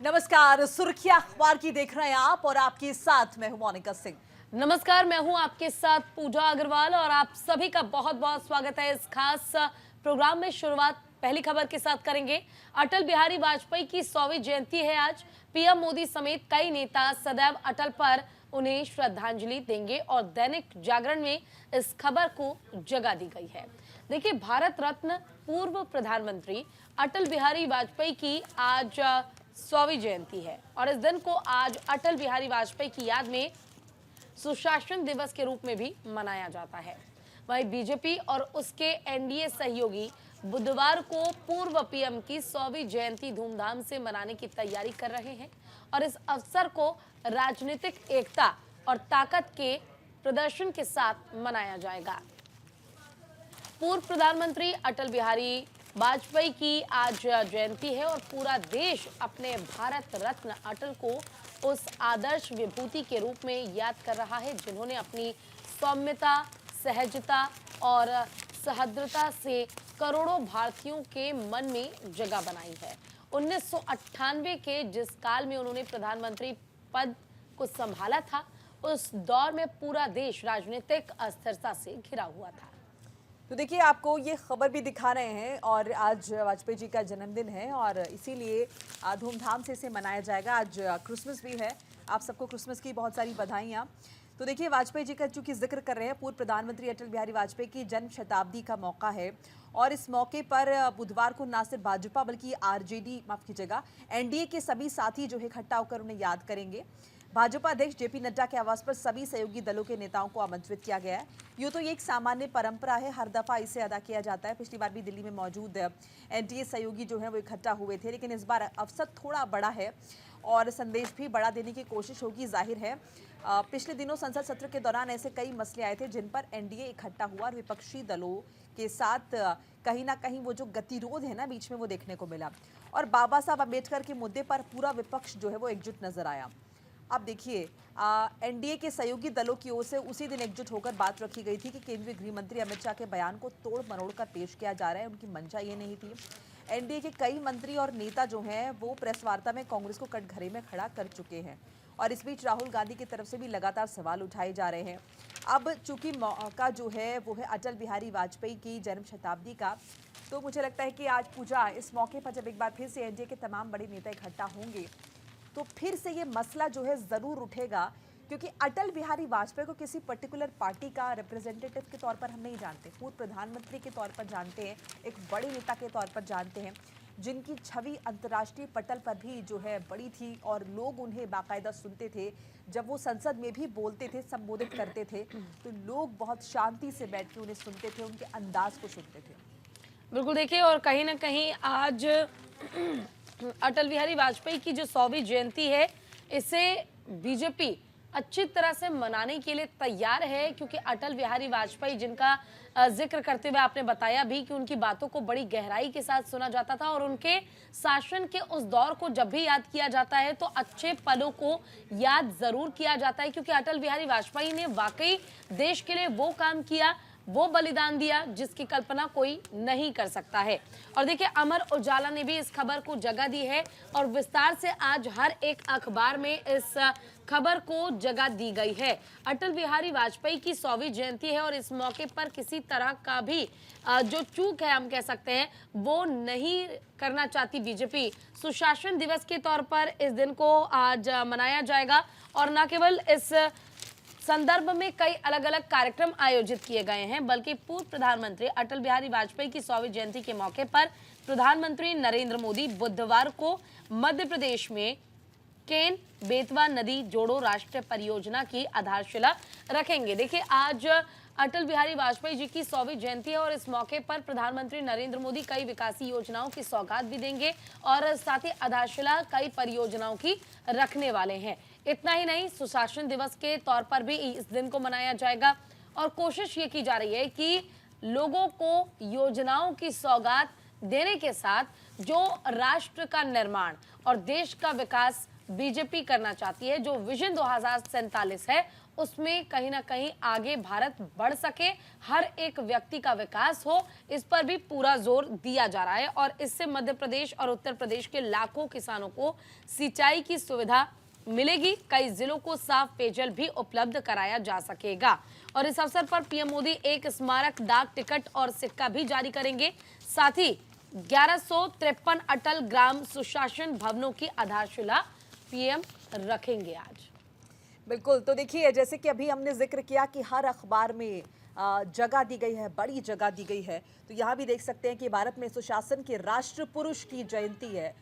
नमस्कार, सुर्खियां अखबार की देख रहे हैं आप और आपके साथ मैं हूं मोनिका सिंह। नमस्कार, मैं हूं आपके साथ पूजा अग्रवाल और आप सभी का बहुत बहुत स्वागत है इस खास प्रोग्राम में। शुरुआत पहली खबर के साथ करेंगे। अटल बिहारी वाजपेयी की 100वीं जयंती है आज। पीएम मोदी समेत कई नेता सदैव अटल पर उन्हें श्रद्धांजलि देंगे और दैनिक जागरण में इस खबर को जगह दी गई है। देखिए, भारत रत्न पूर्व प्रधानमंत्री अटल बिहारी वाजपेयी की आज 100वीं जयंती है और इस दिन को आज अटल बिहारी वाजपेयी की याद में सुशासन दिवस के रूप में भी मनाया जाता है। वहीं बीजेपी और उसके एनडीए सहयोगी बुधवार को पूर्व पीएम की 100वीं जयंती धूमधाम से मनाने की तैयारी कर रहे हैं और इस अवसर को राजनीतिक एकता और ताकत के प्रदर्शन के साथ मनाया जाएगा। पूर्व प्रधानमंत्री अटल बिहारी वाजपेयी की आज जयंती है और पूरा देश अपने भारत रत्न अटल को उस आदर्श विभूति के रूप में याद कर रहा है जिन्होंने अपनी सौम्यता, सहजता और सहृदयता से करोड़ों भारतीयों के मन में जगह बनाई है। 1998 के जिस काल में उन्होंने प्रधानमंत्री पद को संभाला था, उस दौर में पूरा देश राजनीतिक अस्थिरता से घिरा हुआ था। तो देखिए, आपको ये खबर भी दिखा रहे हैं और आज वाजपेयी जी का जन्मदिन है और इसीलिए धूमधाम से इसे मनाया जाएगा। आज क्रिसमस भी है। आप सबको क्रिसमस की बहुत सारी बधाइयाँ। तो देखिए, वाजपेयी जी का चूंकि जिक्र कर रहे हैं, पूर्व प्रधानमंत्री अटल बिहारी वाजपेयी की जन्म शताब्दी का मौका है और इस मौके पर बुधवार को न सिर्फ भाजपा बल्कि आरजेडी, माफ कीजिएगा, एनडीए के सभी साथी जो है इकट्ठा होकर उन्हें याद करेंगे। भाजपा अध्यक्ष जेपी नड्डा के आवास पर सभी सहयोगी दलों के नेताओं को आमंत्रित किया गया है। यूँ तो ये एक सामान्य परंपरा है, हर दफा इसे अदा किया जाता है। पिछली बार भी दिल्ली में मौजूद एनडीए सहयोगी जो है वो इकट्ठा हुए थे, लेकिन इस बार अवसर थोड़ा बड़ा है और संदेश भी बड़ा देने की कोशिश होगी, जाहिर है। पिछले दिनों संसद सत्र के दौरान ऐसे कई मसले आए थे जिन पर एनडीए इकट्ठा हुआ और विपक्षी दलों के साथ कहीं ना कहीं वो जो गतिरोध है ना बीच में, वो देखने को मिला और बाबा साहब अम्बेडकर के मुद्दे पर पूरा विपक्ष जो है वो एकजुट नजर आया। अब देखिए, एनडीए के सहयोगी दलों की ओर से उसी दिन एकजुट होकर बात रखी गई थी कि केंद्रीय गृह मंत्री अमित शाह के बयान को तोड़ मरोड़ कर पेश किया जा रहा है। उनकी मंशा ये नहीं थी। एनडीए के कई मंत्री और नेता जो हैं वो प्रेस वार्ता में कांग्रेस को कटघरे में खड़ा कर चुके हैं और इस बीच राहुल गांधी की तरफ से भी लगातार सवाल उठाए जा रहे हैं। अब चूंकि मौका जो है वो है अटल बिहारी वाजपेयी की जन्म शताब्दी का, तो मुझे लगता है कि आज पूजा इस मौके पर जब एक बार फिर से एनडीए के तमाम बड़े नेता इकट्ठा होंगे तो फिर से ये मसला जो है ज़रूर उठेगा, क्योंकि अटल बिहारी वाजपेयी को किसी पर्टिकुलर पार्टी का रिप्रेजेंटेटिव के तौर पर हम नहीं जानते, पूर्व प्रधानमंत्री के तौर पर जानते हैं, एक बड़े नेता के तौर पर जानते हैं, जिनकी छवि अंतर्राष्ट्रीय पटल पर भी जो है बड़ी थी और लोग उन्हें बाकायदा सुनते थे। जब वो संसद में भी बोलते थे, संबोधित करते थे, तो लोग बहुत शांति से बैठ के उन्हें सुनते थे, उनके अंदाज को सुनते थे। बिल्कुल, देखिए, और कहीं ना कहीं आज अटल बिहारी वाजपेयी की जो 100वीं जयंती है, इसे बीजेपी अच्छी तरह से मनाने के लिए तैयार है, क्योंकि अटल बिहारी वाजपेयी जिनका जिक्र करते हुए आपने बताया भी कि उनकी बातों को बड़ी गहराई के साथ सुना जाता था और उनके शासन के उस दौर को जब भी याद किया जाता है तो अच्छे पलों को याद जरूर किया जाता है, क्योंकि अटल बिहारी वाजपेयी ने वाकई देश के लिए वो काम किया, वो बलिदान दिया जिसकी कल्पना कोई नहीं कर सकता है। और देखिए, अमर उजाला ने भी इस खबर को जगह दी है और विस्तार से आज हर एक अखबार में इस खबर को जगह दी गई है। अटल बिहारी वाजपेयी की 100वीं जयंती है और इस मौके पर किसी तरह का भी जो चूक है, हम कह सकते हैं, वो नहीं करना चाहती बीजेपी। सुशासन दिवस के तौर पर इस दिन को आज मनाया जाएगा और न केवल इस संदर्भ में कई अलग अलग कार्यक्रम आयोजित किए गए हैं, बल्कि पूर्व प्रधानमंत्री अटल बिहारी वाजपेयी की 100वीं जयंती के मौके पर प्रधानमंत्री नरेंद्र मोदी बुधवार को मध्य प्रदेश में केन बेतवा नदी जोड़ो राष्ट्रीय परियोजना की आधारशिला रखेंगे। देखिए, आज अटल बिहारी वाजपेयी जी की 100वीं जयंती है और इस मौके पर प्रधानमंत्री नरेंद्र मोदी कई विकासी योजनाओं की सौगात भी देंगे और साथ ही आधारशिला कई परियोजनाओं की रखने वाले हैं। इतना ही नहीं, सुशासन दिवस के तौर पर भी इस दिन को मनाया जाएगा और कोशिश ये की जा रही है कि लोगों को योजनाओं की सौगात देने के साथ जो राष्ट्र का निर्माण और देश का विकास बीजेपी करना चाहती है। जो विजन 2047 है उसमें कहीं ना कहीं आगे भारत बढ़ सके, हर एक व्यक्ति का विकास हो, इस पर भी पूरा जोर दिया जा रहा है। और इससे मध्य प्रदेश और उत्तर प्रदेश के लाखों किसानों को सिंचाई की सुविधा मिलेगी। कई जिलों को साफ पेयजल भी उपलब्ध कराया जा सकेगा। और इस अवसर पर पीएम मोदी एक स्मारक डाक टिकट और सिक्का भी जारी करेंगे। साथ ही 1153 अटल ग्राम सुशासन भवनों की आधारशिला पीएम रखेंगे आज। बिल्कुल, तो देखिए जैसे कि अभी हमने जिक्र किया कि हर अखबार में जगह दी गई है, बड़ी जगह दी गई है, तो यहाँ भी देख सकते हैं कि भारत में सुशासन के राष्ट्र पुरुष की जयंती है।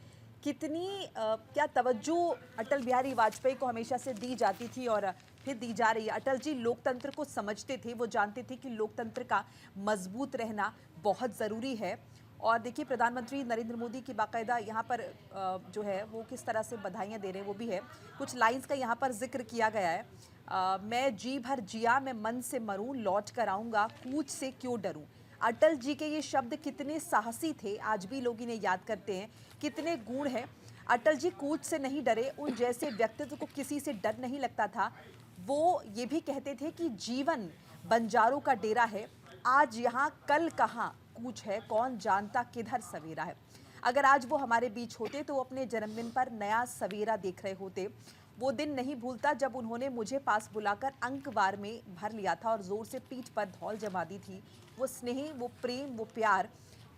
कितनी क्या तवज्जो अटल बिहारी वाजपेयी को हमेशा से दी जाती थी और फिर दी जा रही है। अटल जी लोकतंत्र को समझते थे, वो जानते थे कि लोकतंत्र का मजबूत रहना बहुत ज़रूरी है। और देखिए प्रधानमंत्री नरेंद्र मोदी की बाकायदा यहाँ पर जो है वो किस तरह से बधाइयाँ दे रहे हैं वो भी है। कुछ लाइंस का यहाँ पर जिक्र किया गया है। मैं जी भर जिया, मैं मन से मरूं, लौट कर आऊँगा, कूच से क्यों डरूं। अटल जी के ये शब्द कितने साहसी थे, आज भी लोग इन्हें याद करते हैं। कितने गुण हैं। अटल जी कूच से नहीं डरे, उन जैसे व्यक्तित्व को किसी से डर नहीं लगता था। वो ये भी कहते थे कि जीवन बंजारों का डेरा है, आज यहाँ कल कहाँ कूच है, कौन जानता किधर सवेरा है। अगर आज वो हमारे बीच होते तो वो अपने जन्मदिन पर नया सवेरा देख रहे होते। वो दिन नहीं भूलता जब उन्होंने मुझे पास बुलाकर अंकवार में भर लिया था और जोर से पीठ पर धौल जमा दी थी। वो स्नेह, वो प्रेम, वो प्यार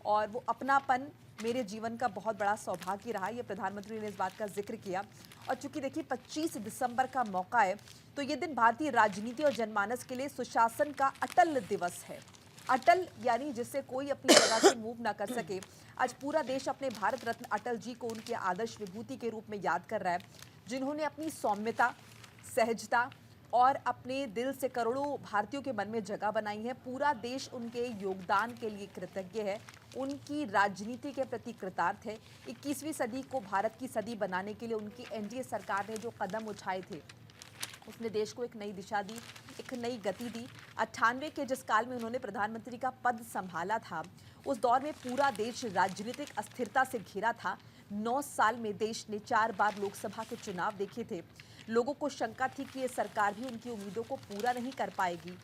और वो अपनापन मेरे जीवन का बहुत बड़ा सौभाग्य रहा। ये प्रधानमंत्री ने इस बात का जिक्र किया। और चूंकि देखिए 25 दिसंबर का मौका है, तो ये दिन भारतीय राजनीति और जनमानस के लिए सुशासन का अटल दिवस है। अटल यानी जिससे कोई अपनी जगह से मूव ना कर सके। आज पूरा देश अपने भारत रत्न अटल जी को उनके आदर्श विभूति के रूप में याद कर रहा है, जिन्होंने अपनी सौम्यता, सहजता और अपने दिल से करोड़ों भारतीयों के मन में जगह बनाई है। पूरा देश उनके योगदान के लिए कृतज्ञ है, उनकी राजनीति के प्रति कृतार्थ है। 21वीं सदी को भारत की सदी बनाने के लिए उनकी एनडीए सरकार ने जो कदम उठाए थे, उसने देश को एक नई दिशा दी, एक नई गति दी। 98 के जिस काल में उन्होंने प्रधानमंत्री का पद संभाला था, उस दौर में पूरा देश राजनीतिक अस्थिरता से घिरा था। 9 साल में देश ने 4 बार लोकसभा के चुनाव देखे थे। लोगों को शंका थी कि ये सरकार भी उनकी उम्मीदों को पूरा नहीं कर पाएगी।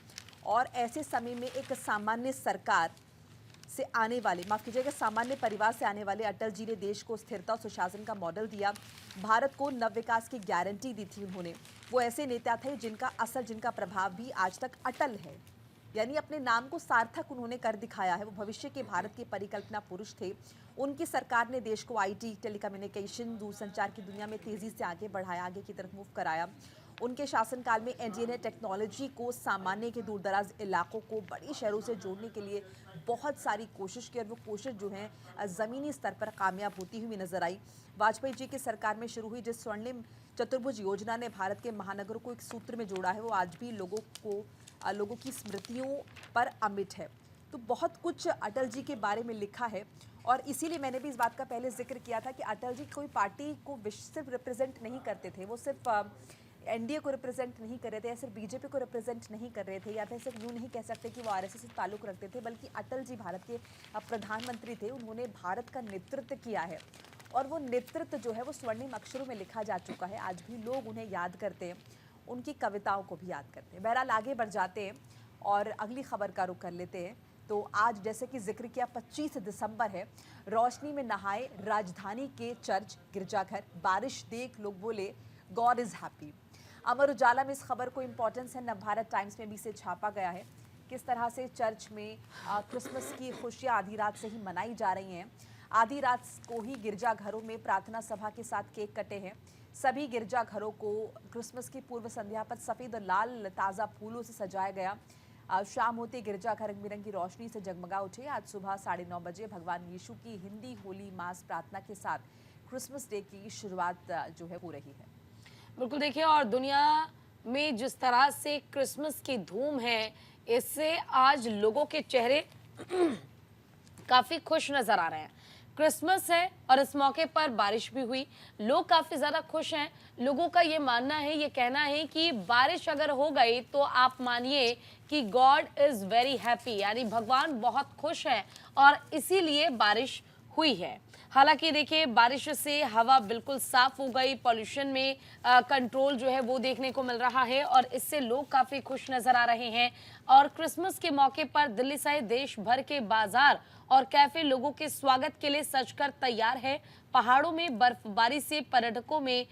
और ऐसे समय में एक सामान्य सरकार से आने वाले, माफ कीजिएगा, सामान्य परिवार से आने वाले अटल जी ने देश को स्थिरता और सुशासन का मॉडल दिया। भारत को नव विकास की गारंटी दी थी उन्होंने। वो ऐसे नेता थे जिनका असर, जिनका प्रभाव भी आज तक अटल है, यानी अपने नाम को सार्थक उन्होंने कर दिखाया है। वो भविष्य के भारत के परिकल्पना पुरुष थे। उनकी सरकार ने देश को आईटी, टेलीकम्युनिकेशन, दूरसंचार की दुनिया में तेजी से आगे बढ़ाया, आगे की तरफ मूव कराया। उनके शासनकाल में एनडीए ने टेक्नोलॉजी को सामान्य के दूरदराज इलाकों को बड़ी शहरों से जोड़ने के लिए बहुत सारी कोशिश की और वो कोशिश जो है ज़मीनी स्तर पर कामयाब होती हुई नजर आई। वाजपेयी जी की सरकार में शुरू हुई जिस स्वर्णिम चतुर्भुज योजना ने भारत के महानगरों को एक सूत्र में जोड़ा है, वो आज भी लोगों की स्मृतियों पर अमिट है। तो बहुत कुछ अटल जी के बारे में लिखा है और इसीलिए मैंने भी इस बात का पहले जिक्र किया था कि अटल जी कोई पार्टी को सिर्फ रिप्रेजेंट नहीं करते थे, वो सिर्फ एनडीए को रिप्रेजेंट नहीं कर रहे थे या सिर्फ बीजेपी को रिप्रेजेंट नहीं कर रहे थे, या फिर सिर्फ यूँ नहीं कह सकते कि वो आरएसएस से ताल्लुक़ रखते थे, बल्कि अटल जी भारत के प्रधानमंत्री थे। उन्होंने भारत का नेतृत्व किया है और वो नेतृत्व जो है वो स्वर्णिम अक्षरों में लिखा जा चुका है। आज भी लोग उन्हें याद करते हैं, उनकी कविताओं को भी याद करते हैं। बहरहाल आगे बढ़ जाते हैं और अगली खबर का रुख कर लेते हैं। तो आज जैसे कि जिक्र किया 25 दिसंबर है, रोशनी में नहाए राजधानी के चर्च गिरजाघर, बारिश देख लोग बोले God is happy. Amar Ujala में इस खबर को इंपॉर्टेंस है, नवभारत टाइम्स में भी इसे छापा गया है। किस तरह से चर्च में क्रिसमस की खुशियां आधी रात से ही मनाई जा रही हैं। आधी रात को ही गिरजाघरों में प्रार्थना सभा के साथ केक कटे हैं। सभी गिरजाघरों को क्रिसमस की पूर्व संध्या पर सफ़ेद और लाल ताज़ा फूलों से सजाया गया। शाम होते गिरजाघर रंग बिरंगी रोशनी से जगमगा उठे। आज सुबह 9:30 बजे भगवान यीशु की हिंदी होली मास प्रार्थना के साथ क्रिसमस डे की शुरुआत जो है हो रही है। बिल्कुल देखिए, और दुनिया में जिस तरह से क्रिसमस की धूम है, इससे आज लोगों के चेहरे काफ़ी खुश नज़र आ रहे हैं। क्रिसमस है और इस मौके पर बारिश भी हुई, लोग काफ़ी ज़्यादा खुश हैं। लोगों का ये मानना है, ये कहना है कि बारिश अगर हो गई तो आप मानिए कि गॉड इज़ वेरी हैप्पी, यानी भगवान बहुत खुश हैं और इसीलिए बारिश हुई है। हालांकि देखिए बारिश से हवा बिल्कुल साफ हो गई, पॉल्यूशन में कंट्रोल जो है वो देखने को मिल रहा है और इससे लोग काफी खुश नजर आ रहे हैं। और क्रिसमस के मौके पर दिल्ली सहित देश भर के बाजार और कैफे लोगों के स्वागत के लिए सजकर तैयार है। पहाड़ों में बर्फबारी से पर्यटकों में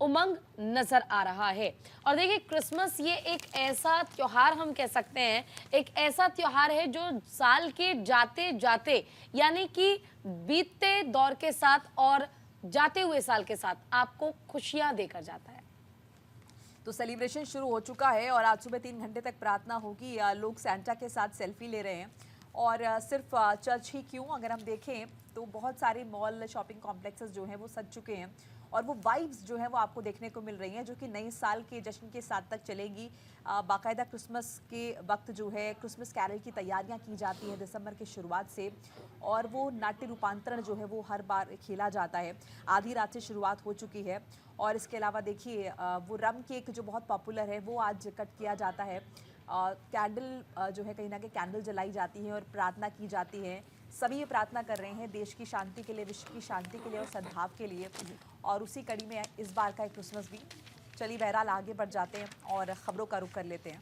उमंग नजर आ रहा है। और देखिए क्रिसमस ये एक ऐसा त्योहार हम कह सकते हैं, एक ऐसा त्योहार है जो साल के जाते जाते यानी कि बीतते दौर के साथ और जाते हुए साल के साथ आपको खुशियां देकर जाता है। तो सेलिब्रेशन शुरू हो चुका है और आज सुबह 3 घंटे तक प्रार्थना होगी। लोग सैंटा के साथ सेल्फी ले रहे हैं और सिर्फ चर्च ही क्यों, अगर हम देखें तो बहुत सारे मॉल, शॉपिंग कॉम्प्लेक्सेस जो हैं वो सज चुके हैं और वो वाइब्स जो है वो आपको देखने को मिल रही हैं, जो कि नए साल के जश्न के साथ तक चलेगी। बाकायदा क्रिसमस के वक्त जो है क्रिसमस कैरल की तैयारियां की जाती हैं दिसंबर की शुरुआत से और वो नाट्य रूपांतरण जो है वो हर बार खेला जाता है। आधी रात से शुरुआत हो चुकी है और इसके अलावा देखिए वो रम केक जो बहुत पॉपुलर है वो आज कट किया जाता है। कैंडल जो है कहीं ना कहीं कैंडल जलाई जाती है और प्रार्थना की जाती है। सभी ये प्रार्थना कर रहे हैं देश की शांति के लिए, विश्व की शांति के लिए और सद्भाव के लिए। और उसी कड़ी में इस बार का क्रिसमस भी। चलिए बहरहाल आगे बढ़ जाते हैं और खबरों का रुख कर लेते हैं।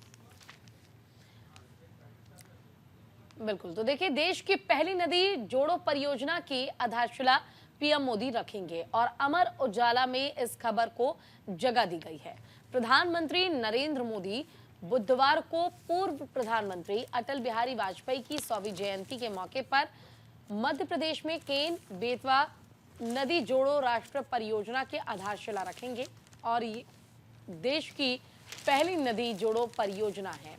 बिल्कुल, तो देखिए देश की पहली नदी जोड़ो परियोजना की आधारशिला पीएम मोदी रखेंगे और अमर उजाला में इस खबर को जगह दी गई है। प्रधानमंत्री नरेंद्र मोदी बुधवार को पूर्व प्रधानमंत्री अटल बिहारी वाजपेयी की 100वीं जयंती के मौके पर मध्य प्रदेश में केन बेतवा नदी जोड़ो राष्ट्रीय परियोजना के आधारशिला रखेंगे और ये देश की पहली नदी जोड़ो परियोजना है।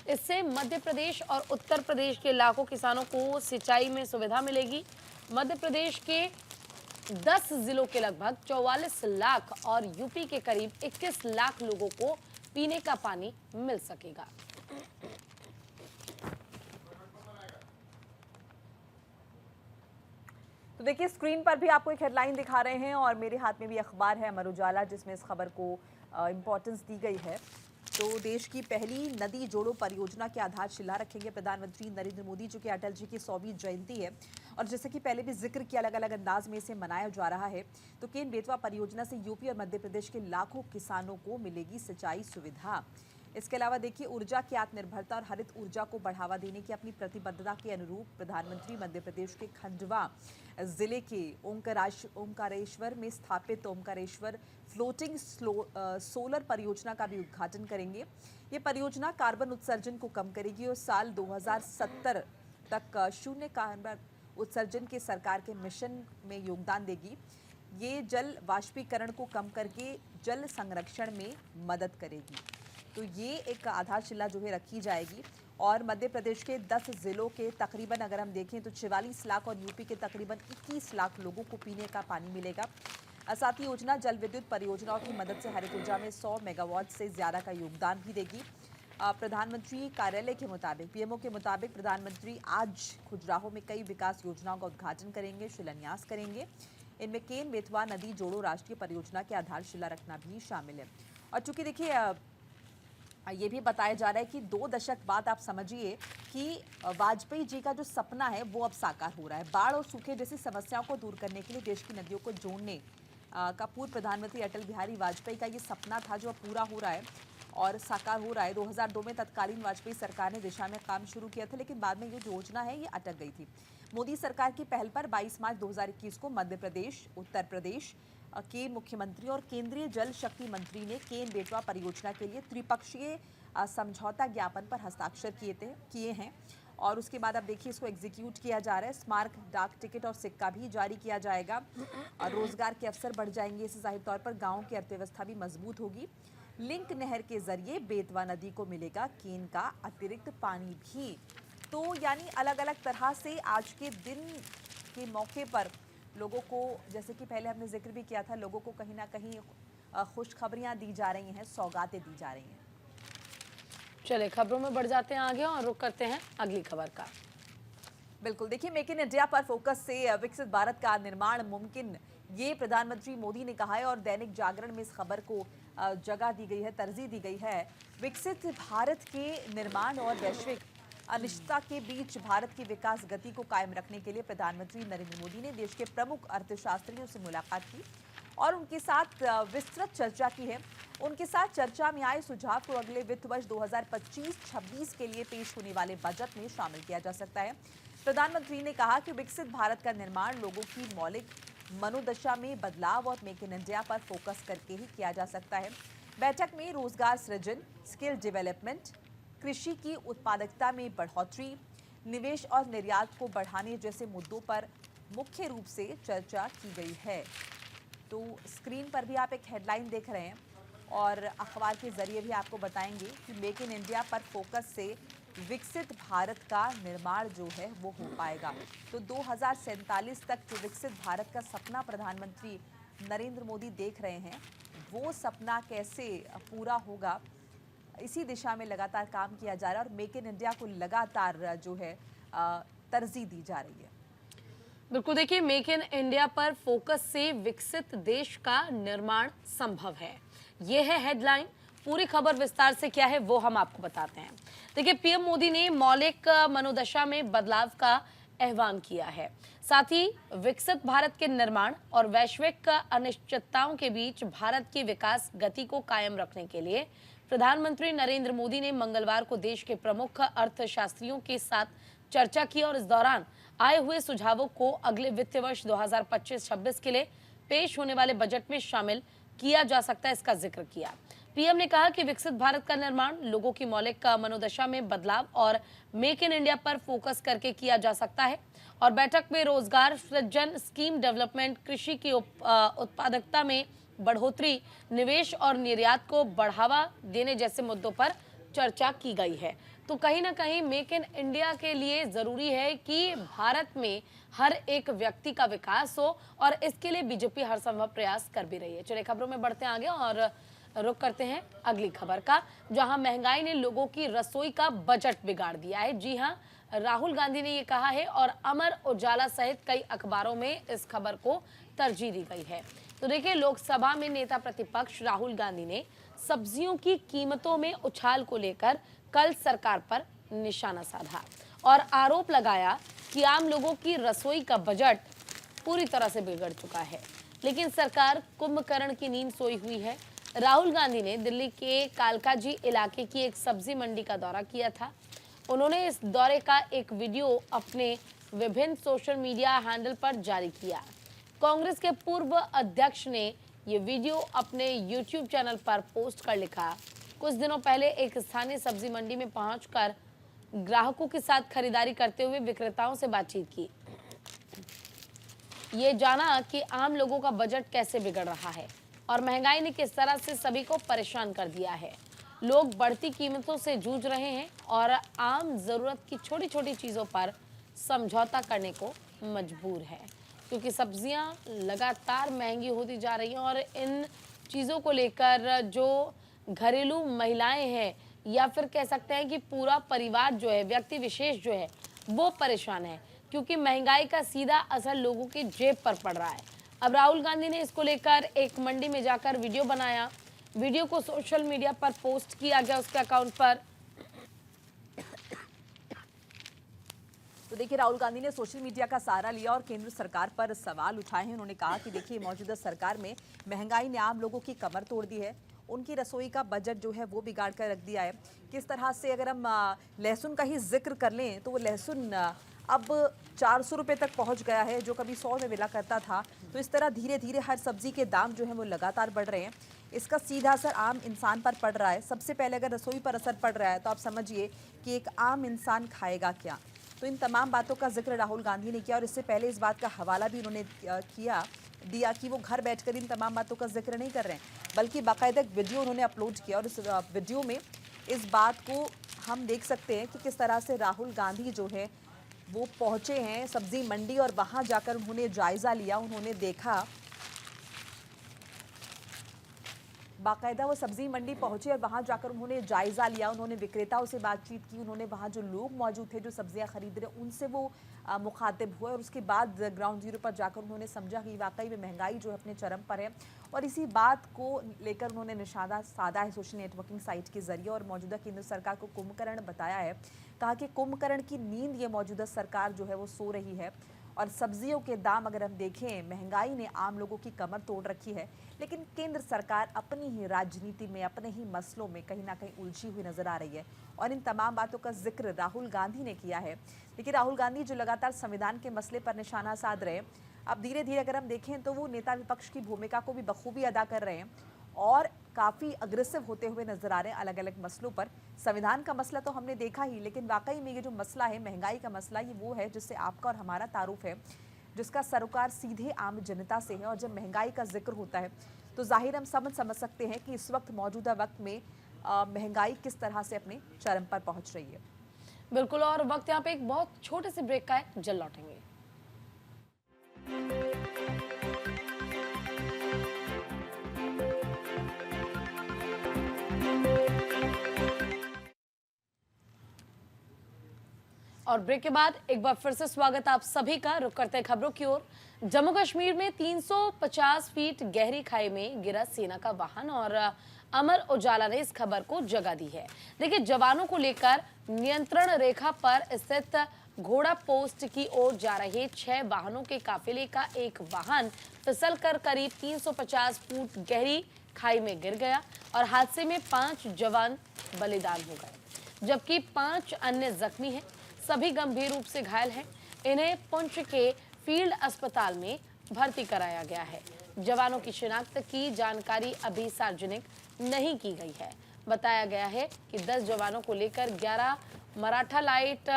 इससे मध्य प्रदेश और उत्तर प्रदेश के लाखों किसानों को सिंचाई में सुविधा मिलेगी। मध्य प्रदेश के 10 जिलों के लगभग 44 लाख और यूपी के करीब 21 लाख लोगों को पीने का पानी मिल सकेगा। तो देखिए स्क्रीन पर भी आपको एक हेडलाइन दिखा रहे हैं और मेरे हाथ में भी अखबार है अमर उजाला जिसमें इस खबर को इम्पोर्टेंस दी गई है। तो देश की पहली नदी जोड़ो परियोजना की आधारशिला रखेंगे प्रधानमंत्री नरेंद्र मोदी, जो कि अटल जी की 100वीं जयंती है और जैसे कि पहले भी जिक्र किया अलग अलग अंदाज में इसे मनाया जा रहा है। तो केन बेतवा परियोजना से यूपी और मध्य प्रदेश के लाखों किसानों को मिलेगी सिंचाई सुविधा। इसके अलावा देखिए ऊर्जा की आत्मनिर्भरता और हरित ऊर्जा को बढ़ावा देने की अपनी प्रतिबद्धता के अनुरूप प्रधानमंत्री मध्य प्रदेश के खंडवा जिले के ओंकारेश्वर में स्थापित ओंकारेश्वर फ्लोटिंग सोलर परियोजना का भी उद्घाटन करेंगे। ये परियोजना कार्बन उत्सर्जन को कम करेगी और साल 2070 तक शून्य कार्बन उत्सर्जन के सरकार के मिशन में योगदान देगी। ये जल वाष्पीकरण को कम करके जल संरक्षण में मदद करेगी। तो ये एक आधारशिला जो है रखी जाएगी और मध्य प्रदेश के 10 जिलों के तकरीबन अगर हम देखें तो 44 लाख और यूपी के तकरीबन 21 लाख लोगों को पीने का पानी मिलेगा। साथ ही योजना जल विद्युत परियोजनाओं की मदद से हरित ऊर्जा में 100 मेगावाट से ज़्यादा का योगदान भी देगी। प्रधानमंत्री कार्यालय के मुताबिक, पीएमओ के मुताबिक प्रधानमंत्री आज खजुराहो में कई विकास योजनाओं का उद्घाटन करेंगे, शिलान्यास करेंगे। इनमें केन बेतवा नदी जोड़ो राष्ट्रीय परियोजना की आधारशिला रखना भी शामिल है। और चूंकि देखिए ये भी बताया जा रहा है कि 2 दशक बाद आप समझिए कि वाजपेयी जी का जो सपना है वो अब साकार हो रहा है। बाढ़ और सूखे जैसी समस्याओं को दूर करने के लिए देश की नदियों को जोड़ने का पूर्व प्रधानमंत्री अटल बिहारी वाजपेयी का ये सपना था जो अब पूरा हो रहा है और साकार हो रहा है। 2002 में तत्कालीन वाजपेयी सरकार ने दिशा में काम शुरू किया था, लेकिन बाद में ये जो योजना है ये अटक गई थी। मोदी सरकार की पहल पर 22 मार्च 2021 को मध्य प्रदेश, उत्तर प्रदेश के मुख्यमंत्री और केंद्रीय जल शक्ति मंत्री ने केन बेतवा परियोजना के लिए त्रिपक्षीय समझौता ज्ञापन पर हस्ताक्षर किए हैं और उसके बाद अब देखिए इसको एग्जीक्यूट किया जा रहा है। स्मारक, डाक टिकट और सिक्का भी जारी किया जाएगा और रोजगार के अवसर बढ़ जाएंगे। इससे जाहिर तौर पर गाँव की अर्थव्यवस्था भी मजबूत होगी। लिंक नहर के जरिए बेतवा नदी को मिलेगा केन का अतिरिक्त पानी भी। तो यानी अलग अलग तरह से आज के दिन के मौके पर लोगों को, जैसे कि पहले हमने जिक्र भी किया था, लोगों को कहीं ना कहीं खुशखबरियां दी जा रही हैं, सौगातें दी जा रही हैं। चले खबरों में बढ़ जाते हैं आगे और रुक करते हैं अगली खबर का। बिल्कुल, देखिए मेक इन इंडिया पर फोकस से विकसित भारत का निर्माण मुमकिन, ये प्रधानमंत्री मोदी ने कहा है और दैनिक जागरण में इस खबर को जगह दी गई है, तरजीह दी गई है। विकसित भारत के निर्माण और वैश्विक अनिश्चितता के बीच भारत की विकास गति को कायम रखने के लिए प्रधानमंत्री नरेंद्र मोदी ने देश के प्रमुख अर्थशास्त्रियों से मुलाकात की और उनके साथ विस्तृत चर्चा की है। उनके साथ चर्चा में आए सुझाव को अगले वित्त वर्ष 2025-26 के लिए पेश होने वाले बजट में शामिल किया जा सकता है। प्रधानमंत्री ने कहा कि विकसित भारत का निर्माण लोगों की मौलिक मनोदशा में बदलाव और मेक इन इंडिया पर फोकस करके ही किया जा सकता है। बैठक में रोजगार सृजन, स्किल डेवलपमेंट, कृषि की उत्पादकता में बढ़ोतरी, निवेश और निर्यात को बढ़ाने जैसे मुद्दों पर मुख्य रूप से चर्चा की गई है। तो स्क्रीन पर भी आप एक हेडलाइन देख रहे हैं और अखबार के जरिए भी आपको बताएंगे कि मेक इन इंडिया पर फोकस से विकसित भारत का निर्माण जो है वो हो पाएगा। तो 2047 तक जो विकसित भारत का सपना प्रधानमंत्री नरेंद्र मोदी देख रहे हैं, वो सपना कैसे पूरा होगा, इसी दिशा में लगातार काम किया जा रहा है और मेक इन इंडिया को लगातार जो है तरजीह दी जा रही है। बिल्कुल, देखिए, मेक इन इंडिया पर फोकस से विकसित देश का निर्माण संभव है, ये है हेडलाइन। पूरी खबर विस्तार से क्या है वो हम आपको बताते हैं। देखिए, पीएम मोदी ने मौलिक मनोदशा में बदलाव का आह्वान किया है, साथ ही विकसित भारत के निर्माण और वैश्विक अनिश्चितताओं के बीच भारत की विकास गति को कायम रखने के लिए प्रधानमंत्री नरेंद्र मोदी ने मंगलवार को देश के प्रमुख अर्थशास्त्रियों के साथ चर्चा की और इस दौरान आए हुए सुझावों को अगले वित्तीय वर्ष 2025-26 के लिए पेश होने वाले बजट में शामिल किया जा सकता है, इसका जिक्र किया। पीएम ने कहा कि विकसित भारत का निर्माण लोगों की मौलिक मनोदशा में बदलाव और मेक इन इंडिया पर फोकस करके किया जा सकता है और बैठक में रोजगार सृजन, स्कीम डेवलपमेंट, कृषि की उत्पादकता में बढ़ोतरी, निवेश और निर्यात को बढ़ावा देने जैसे मुद्दों पर चर्चा की गई है। तो कहीं ना कहीं मेक इन इंडिया के लिए जरूरी है कि भारत में हर एक व्यक्ति का विकास हो और इसके लिए बीजेपी हर संभव प्रयास कर भी रही है। चलिए खबरों में बढ़ते हैं आगे और रुक करते हैं अगली खबर का, जहां महंगाई ने लोगों की रसोई का बजट बिगाड़ दिया है। जी हां, राहुल गांधी ने ये कहा है और अमर उजाला सहित कई अखबारों में इस खबर को तरजीह दी गई है। तो देखिए, लोकसभा में नेता प्रतिपक्ष राहुल गांधी ने सब्जियों की कीमतों में उछाल को लेकर कल सरकार पर निशाना साधा और आरोप लगाया कि आम लोगों की रसोई का बजट पूरी तरह से बिगड़ चुका है, लेकिन सरकार कुंभकर्ण की नींद सोई हुई है। राहुल गांधी ने दिल्ली के कालकाजी इलाके की एक सब्जी मंडी का दौरा किया था। उन्होंने इस दौरे का एक वीडियो अपने विभिन्न सोशल मीडिया हैंडल पर जारी किया। कांग्रेस के पूर्व अध्यक्ष ने ये वीडियो अपने यूट्यूब चैनल पर पोस्ट कर लिखा, कुछ दिनों पहले एक स्थानीय सब्जी मंडी में पहुंचकर ग्राहकों के साथ खरीदारी करते हुए विक्रेताओं से बातचीत की। ये जाना कि आम लोगों का बजट कैसे बिगड़ रहा है और महंगाई ने किस तरह से सभी को परेशान कर दिया है। लोग बढ़ती कीमतों से जूझ रहे हैं और आम जरूरत की छोटी छोटी चीजों पर समझौता करने को मजबूर है, क्योंकि सब्जियां लगातार महंगी होती जा रही हैं और इन चीज़ों को लेकर जो घरेलू महिलाएं हैं या फिर कह सकते हैं कि पूरा परिवार जो है, व्यक्ति विशेष जो है, वो परेशान है, क्योंकि महंगाई का सीधा असर लोगों की जेब पर पड़ रहा है। अब राहुल गांधी ने इसको लेकर एक मंडी में जाकर वीडियो बनाया। वीडियो को सोशल मीडिया पर पोस्ट किया गया उसके अकाउंट पर। तो देखिए, राहुल गांधी ने सोशल मीडिया का सहारा लिया और केंद्र सरकार पर सवाल उठाए हैं। उन्होंने कहा कि देखिए, मौजूदा सरकार में महंगाई ने आम लोगों की कमर तोड़ दी है, उनकी रसोई का बजट जो है वो बिगाड़ कर रख दिया है। किस तरह से अगर हम लहसुन का ही जिक्र कर लें तो वो लहसुन अब 400 रुपये तक पहुंच गया है, जो कभी 100 में मिला करता था। तो इस तरह धीरे धीरे हर सब्जी के दाम जो है वो लगातार बढ़ रहे हैं। इसका सीधा असर आम इंसान पर पड़ रहा है। सबसे पहले अगर रसोई पर असर पड़ रहा है तो आप समझिए कि एक आम इंसान खाएगा क्या। तो इन तमाम बातों का जिक्र राहुल गांधी ने किया और इससे पहले इस बात का हवाला भी उन्होंने दिया कि वो घर बैठकर इन तमाम बातों का जिक्र नहीं कर रहे हैं, बल्कि बाकायदा एक वीडियो उन्होंने अपलोड किया और इस वीडियो में इस बात को हम देख सकते हैं कि किस तरह से राहुल गांधी जो है वो पहुंचे हैं सब्जी मंडी और वहां जाकर उन्होंने जायजा लिया, उन्होंने देखा बाकायदा वो सब्जी मंडी पहुंचे और वहां जाकर उन्होंने जायजा लिया, उन्होंने विक्रेताओं से बातचीत की, उन्होंने वहां जो लोग मौजूद थे जो सब्जियां खरीद रहे उनसे वो मुखातिब हुए और उसके बाद ग्राउंड जीरो पर जाकर उन्होंने समझा कि वाकई में महंगाई जो है अपने चरम पर है। और इसी बात को लेकर उन्होंने निशाना साधा है सोशल नेटवर्किंग साइट के जरिए और मौजूदा केंद्र सरकार को कुंभकर्ण बताया है। कहा कि कुंभकर्ण की नींद ये मौजूदा सरकार जो है वो सो रही है। और सब्जियों के दाम अगर हम देखें, महंगाई ने आम लोगों की कमर तोड़ रखी है, लेकिन केंद्र सरकार अपनी ही राजनीति में, अपने ही मसलों में कहीं ना कहीं उलझी हुई नजर आ रही है। और इन तमाम बातों का जिक्र राहुल गांधी ने किया है। लेकिन राहुल गांधी जो लगातार संविधान के मसले पर निशाना साध रहे हैं, अब धीरे धीरे अगर हम देखें तो वो नेता विपक्ष की भूमिका को भी बखूबी अदा कर रहे हैं और काफ़ी अग्रेसिव होते हुए नजर आ रहे हैं अलग अलग मसलों पर। संविधान का मसला तो हमने देखा ही, लेकिन वाकई में ये जो मसला है महंगाई का मसला, ये वो है जिससे आपका और हमारा तारुफ है, जिसका सरोकार सीधे आम जनता से है। और जब महंगाई का जिक्र होता है तो जाहिर हम समझ सकते हैं कि इस वक्त मौजूदा वक्त में महंगाई किस तरह से अपने चरम पर पहुंच रही है। बिल्कुल, और वक्त यहाँ पे एक बहुत छोटे से ब्रेक का है, जल्द लौटेंगे। और ब्रेक के बाद एक बार फिर से स्वागत आप सभी का। रुक करते हैं खबरों की ओर। जम्मू कश्मीर में 350 फीट गहरी खाई में गिरा सेना का वाहन और अमर उजाला ने इस खबर को जगह दी है। देखिए, जवानों को लेकर नियंत्रण रेखा पर स्थित घोड़ा पोस्ट की ओर जा रहे 6 वाहनों के काफिले का एक वाहन फिसलकर करीब 350 फुट गहरी खाई में गिर गया और हादसे में 5 जवान बलिदान हो गए, जबकि 5 अन्य जख्मी हैं। सभी गंभीर रूप से घायल हैं। इन्हें पुंछ के फील्ड अस्पताल में भर्ती कराया गया है। जवानों की शिनाख्त की जानकारी अभी सार्वजनिक नहीं की गई है। बताया गया है कि 10 जवानों को लेकर 11 मराठा लाइट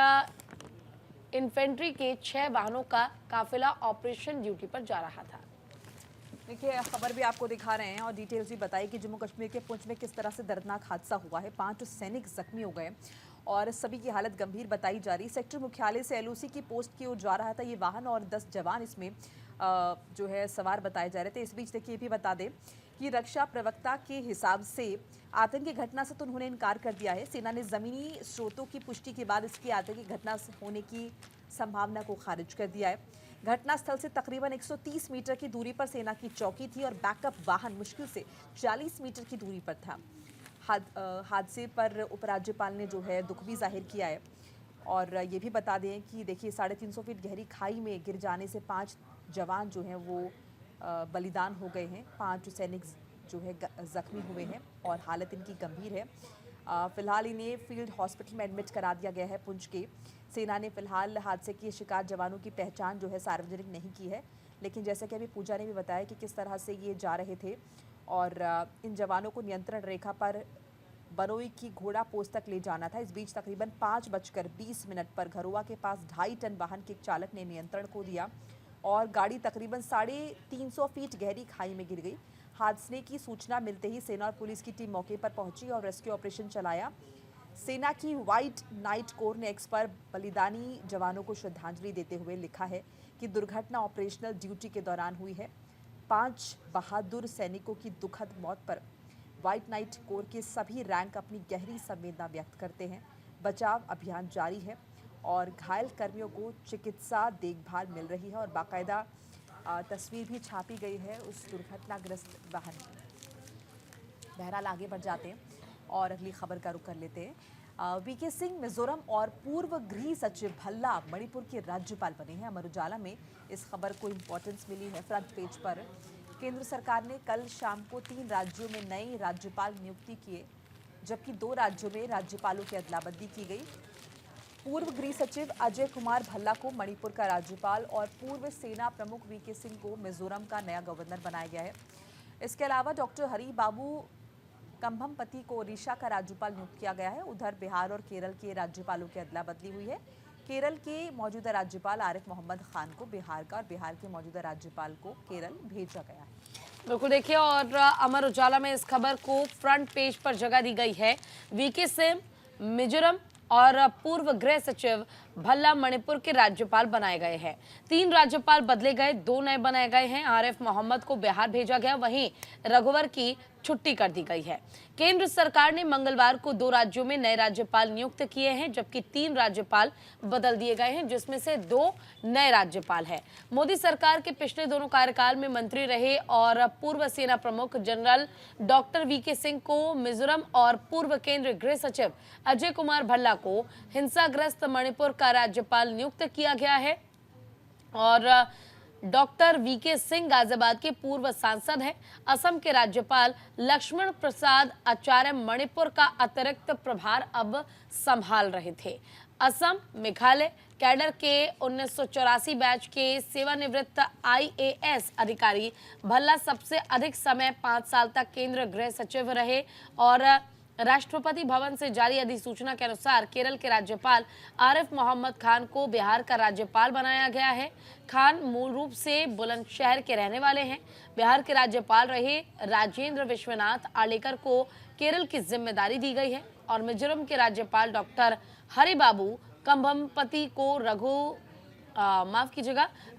इन्फेंट्री के 6 वाहनों का काफिला ऑपरेशन ड्यूटी पर जा रहा था। देखिए, खबर भी आपको दिखा रहे हैं और डिटेल्स भी बताई कि जम्मू कश्मीर के पुंछ में किस तरह से दर्दनाक हादसा हुआ है। 5 सैनिक जख्मी हो गए और सभी की हालत गंभीर बताई जा रही। सेक्टर मुख्यालय से एलओसी की पोस्ट की ओर जा रहा था ये वाहन और 10 जवान इसमें जो है सवार बताए जा रहे थे। इस बीच देखिए ये भी बता दें कि रक्षा प्रवक्ता के हिसाब से आतंकी घटना से तो उन्होंने इनकार कर दिया है। सेना ने जमीनी स्रोतों की पुष्टि के बाद इसकी आतंकी घटना होने की संभावना को खारिज कर दिया है। घटनास्थल से तकरीबन 130 मीटर की दूरी पर सेना की चौकी थी और बैकअप वाहन मुश्किल से 40 मीटर की दूरी पर था। हादसे पर उपराज्यपाल ने जो है दुख भी जाहिर किया है और ये भी बता दें कि देखिए 350 फीट गहरी खाई में गिर जाने से 5 जवान जो हैं वो बलिदान हो गए हैं। 5 सैनिक जो है जख्मी हुए हैं और हालत इनकी गंभीर है। फिलहाल इन्हें फील्ड हॉस्पिटल में एडमिट करा दिया गया है पुंछ के। सेना ने फिलहाल हादसे के शिकार जवानों की पहचान जो है सार्वजनिक नहीं की है, लेकिन जैसे कि अभी पूजा ने भी बताया कि किस तरह से ये जा रहे थे और इन जवानों को नियंत्रण रेखा पर बरोई की घोड़ा पोस्ट तक ले जाना था। इस बीच तकरीबन 5:20 पर घरुआ के पास 2.5 टन वाहन के चालक ने नियंत्रण खो दिया और गाड़ी तकरीबन 350 फीट गहरी खाई में गिर गई। हादसे की सूचना मिलते ही सेना और पुलिस की टीम मौके पर पहुंची और रेस्क्यू ऑपरेशन चलाया। सेना की व्हाइट नाइट कोर ने एक्स पर बलिदानी जवानों को श्रद्धांजलि देते हुए लिखा है कि दुर्घटना ऑपरेशनल ड्यूटी के दौरान हुई है। 5 बहादुर सैनिकों की दुखद मौत पर व्हाइट नाइट कोर के सभी रैंक अपनी गहरी संवेदना व्यक्त करते हैं। बचाव अभियान जारी है और घायल कर्मियों को चिकित्सा देखभाल मिल रही है और बाकायदा तस्वीर भी छापी गई है उस दुर्घटनाग्रस्त वाहन की। बहरहाल आगे बढ़ जाते हैं और अगली खबर का रुख कर लेते हैं। वीके सिंह मिजोरम और पूर्व गृह सचिव भल्ला मणिपुर के राज्यपाल बने हैं। अमर उजाला में इस खबर को इम्पोर्टेंस मिली है फ्रंट पेज पर। केंद्र सरकार ने कल शाम को 3 राज्यों में नए राज्यपाल नियुक्ति किए, जबकि 2 राज्यों में राज्यपालों की अदला-बदली की गई। पूर्व गृह सचिव अजय कुमार भल्ला को मणिपुर का राज्यपाल और पूर्व सेना प्रमुख वीके सिंह को मिजोरम का नया गवर्नर बनाया गया है। इसके अलावा डॉक्टर हरी बाबू कंभमपति को ओडिशा का राज्यपाल नियुक्त किया गया है। उधर बिहार और केरल के राज्यपालों की अदला बदली हुई है। केरल के मौजूदा राज्यपाल आरिफ मोहम्मद खान को बिहार का और बिहार के मौजूदा राज्यपाल को केरल भेजा गया है। बिल्कुल, देखिए, और अमर उजाला में इस खबर को फ्रंट पेज पर जगह दी गई है। वीके सिंह मिजोरम और पूर्व गृह सचिव भल्ला मणिपुर के राज्यपाल बनाए गए हैं। 3 राज्यपाल बदले गए, 2 नए बनाए गए हैं। आरिफ मोहम्मद को बिहार भेजा गया, वहीं रघुवर की छुट्टी कर दी गई है। केंद्र सरकार ने मंगलवार को 2 राज्यों में नए राज्यपाल नियुक्त किए हैं, जबकि 3 राज्यपाल बदल दिए गए हैं, जिसमें से 2 नए राज्यपाल हैं। मोदी सरकार के पिछले दोनों कार्यकाल में मंत्री रहे और पूर्व सेना प्रमुख जनरल डॉक्टर वीके सिंह को मिजोरम और पूर्व केंद्रीय गृह सचिव अजय कुमार भल्ला को हिंसाग्रस्त मणिपुर का राज्यपाल नियुक्त किया गया है। और डॉक्टर वीके सिंह गाजियाबाद के पूर्व सांसद हैं। असम के राज्यपाल लक्ष्मण प्रसाद आचार्य मणिपुर का अतिरिक्त प्रभार अब संभाल रहे थे। असम मेघालय कैडर के 1984 बैच के सेवानिवृत्त IAS अधिकारी भल्ला सबसे अधिक समय 5 साल तक केंद्रीय गृह सचिव रहे और राष्ट्रपति भवन से जारी अधिसूचना के अनुसार केरल के राज्यपाल आरिफ मोहम्मद खान को बिहार का राज्यपाल बनाया गया है। खान मूल रूप से बुलंदशहर के रहने वाले हैं। बिहार के राज्यपाल रहे राजेंद्र विश्वनाथ आर्लेकर को केरल की जिम्मेदारी दी गई है और मिजोरम के राज्यपाल डॉक्टर हरिबाबू कंभमपति को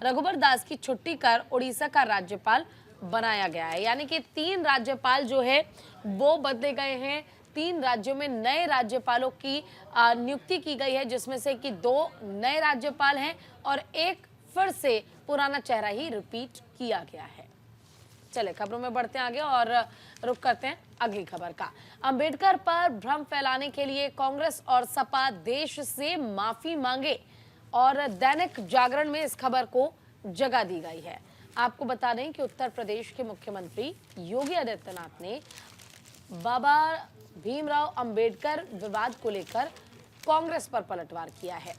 रघुबर दास की छुट्टी कर उड़ीसा का राज्यपाल बनाया गया है। यानी कि 3 राज्यपाल जो है वो बदले गए हैं। 3 राज्यों में नए राज्यपालों की नियुक्ति की गई है, जिसमें से कि 2 नए राज्यपाल हैं और एक फिर से पुराना चेहरा ही रिपीट किया गया है। चले खबरों में बढ़ते हैं आगे और रुख करते हैं अगली खबर का। अंबेडकर पर भ्रम फैलाने के लिए कांग्रेस और सपा देश से माफी मांगे और दैनिक जागरण में इस खबर को जगह दी गई है। आपको बता दें कि उत्तर प्रदेश के मुख्यमंत्री योगी आदित्यनाथ ने बाबा भीमराव अंबेडकर विवाद को लेकर कांग्रेस पर पलटवार किया है।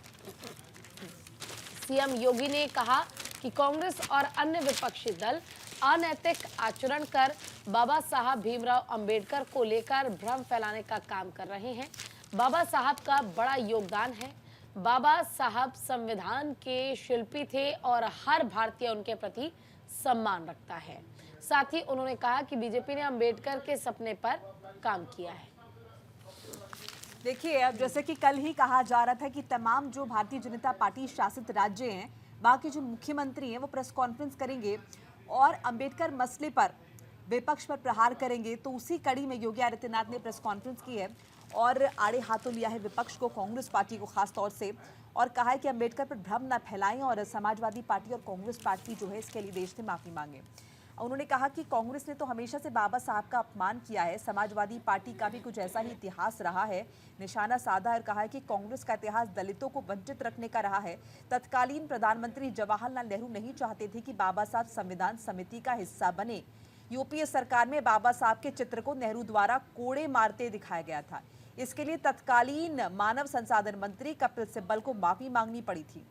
सीएम योगी ने कहा कि कांग्रेस और अन्य विपक्षी दल अनैतिक आचरण कर बाबा साहब भीमराव अंबेडकर को लेकर भ्रम फैलाने का काम कर रहे हैं। बाबा साहब का बड़ा योगदान है। बाबा साहब संविधान के शिल्पी थे और हर भारतीय उनके प्रति सम्मान रखता है। साथ ही उन्होंने कहा कि बीजेपी ने अंबेडकर के सपने पर काम किया है। देखिए, अब जैसे कि कल ही कहा जा रहा था कि तमाम जो भारतीय जनता पार्टी शासित राज्य हैं, वहाँ के जो मुख्यमंत्री हैं वो प्रेस कॉन्फ्रेंस करेंगे और अंबेडकर मसले पर विपक्ष पर प्रहार करेंगे। तो उसी कड़ी में योगी आदित्यनाथ ने प्रेस कॉन्फ्रेंस की है और आड़े हाथों लिया है विपक्ष को, कांग्रेस पार्टी को खास तौर से, और कहा है कि अंबेडकर पर भ्रम न फैलाएं और समाजवादी पार्टी और कांग्रेस पार्टी जो है इसके लिए देश से माफी मांगे। उन्होंने कहा कि कांग्रेस ने तो हमेशा से बाबा साहब का अपमान किया है, समाजवादी पार्टी का भी कुछ ऐसा ही इतिहास रहा है। निशाना साधा और कहा है कि कांग्रेस का इतिहास दलितों को वंचित रखने का रहा है। तत्कालीन प्रधानमंत्री जवाहरलाल नेहरू नहीं चाहते थे कि बाबा साहब संविधान समिति का हिस्सा बने। यूपीए सरकार में बाबा साहब के चित्र को नेहरू द्वारा कोड़े मारते दिखाया गया था। इसके लिए तत्कालीन मानव संसाधन मंत्री कपिल सिब्बल को माफी मांगनी पड़ी थी।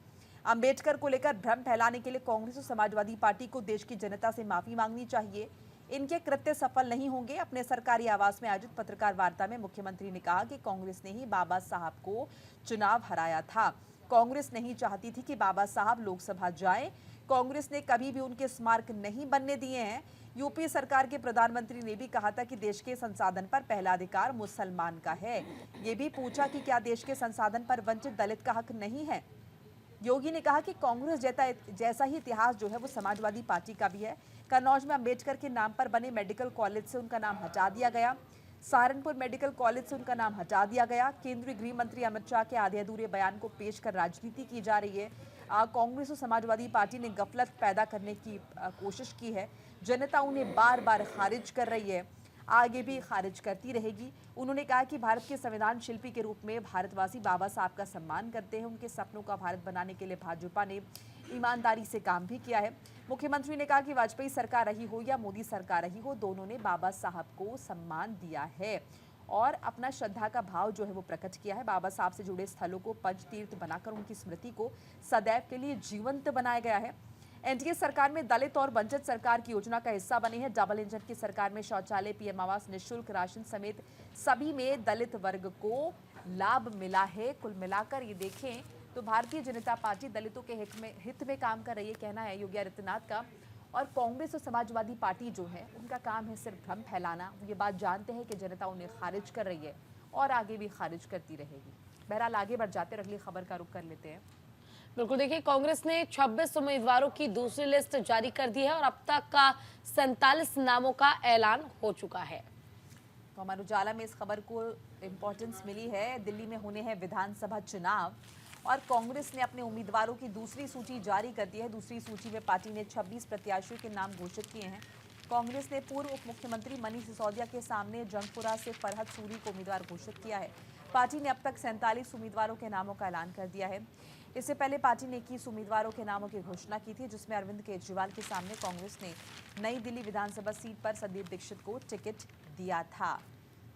अंबेडकर को लेकर भ्रम फैलाने के लिए कांग्रेस और समाजवादी पार्टी को देश की जनता से माफी मांगनी चाहिए। इनके कृत्य सफल नहीं होंगे। अपने सरकारी आवास में आयोजित पत्रकार वार्ता में मुख्यमंत्री ने कहा कि कांग्रेस ने ही बाबा साहब को चुनाव हराया था। कांग्रेस नहीं चाहती थी कि बाबा साहब लोकसभा जाएं। कांग्रेस ने कभी भी उनके स्मारक नहीं बनने दिए हैं। यूपी सरकार के प्रधानमंत्री ने भी कहा था कि देश के संसाधन पर पहला अधिकार मुसलमान का है। ये भी पूछा कि क्या देश के संसाधन पर वंचित दलित का हक नहीं है। योगी ने कहा कि कांग्रेस जैसा ही इतिहास जो है वो समाजवादी पार्टी का भी है। कन्नौज में अंबेडकर के नाम पर बने मेडिकल कॉलेज से उनका नाम हटा दिया गया। सहारनपुर मेडिकल कॉलेज से उनका नाम हटा दिया गया। केंद्रीय गृह मंत्री अमित शाह के आधे अधूरे बयान को पेश कर राजनीति की जा रही है। कांग्रेस और समाजवादी पार्टी ने गफलत पैदा करने की कोशिश की है। जनता उन्हें बार बार खारिज कर रही है, आगे भी खारिज करती रहेगी। उन्होंने कहा कि भारत के संविधान शिल्पी के रूप में भारतवासी बाबा साहब का सम्मान करते हैं। उनके सपनों का भारत बनाने के लिए भाजपा ने ईमानदारी से काम भी किया है। मुख्यमंत्री ने कहा कि वाजपेयी सरकार रही हो या मोदी सरकार रही हो, दोनों ने बाबा साहब को सम्मान दिया है और अपना श्रद्धा का भाव जो है वो प्रकट किया है। बाबा साहब से जुड़े स्थलों को पंच तीर्थ बनाकर उनकी स्मृति को सदैव के लिए जीवंत बनाया गया है। एनडीए सरकार में दलित और वंचित सरकार की योजना का हिस्सा बनी है। डबल इंजन की सरकार में शौचालय, पीएम आवास, निःशुल्क राशन समेत सभी में दलित वर्ग को लाभ मिला है। कुल मिलाकर ये देखें तो भारतीय जनता पार्टी दलितों के हित में काम कर रही है, कहना है योगी आदित्यनाथ का। और कांग्रेस और समाजवादी पार्टी जो है उनका काम है सिर्फ भ्रम फैलाना। ये बात जानते हैं कि जनता उन्हें खारिज कर रही है और आगे भी खारिज करती रहेगी। बहरहाल आगे बढ़ जाते हैं और अगली खबर का रुख कर लेते हैं। बिल्कुल, देखिए कांग्रेस ने 26 उम्मीदवारों की दूसरी लिस्ट जारी कर दी है और अब तक का 47 नामों का ऐलान हो चुका है। तो हमारे उजाला में इस खबर को इम्पोर्टेंस मिली है। दिल्ली में होने हैं विधानसभा चुनाव और कांग्रेस ने अपने उम्मीदवारों की दूसरी सूची जारी कर दी है। दूसरी सूची में पार्टी ने 26 प्रत्याशियों के नाम घोषित किए हैं। कांग्रेस ने पूर्व उप मुख्यमंत्री मनीष सिसोदिया के सामने जंगपुरा से फरहत सूरी को उम्मीदवार घोषित किया है। पार्टी ने अब तक 47 उम्मीदवारों के नामों का ऐलान कर दिया है। इससे पहले पार्टी ने 21 उम्मीदवारों के नामों की घोषणा की थी, जिसमें अरविंद केजरीवाल के सामने कांग्रेस ने नई दिल्ली विधानसभा सीट पर संदीप दीक्षित को टिकट दिया था।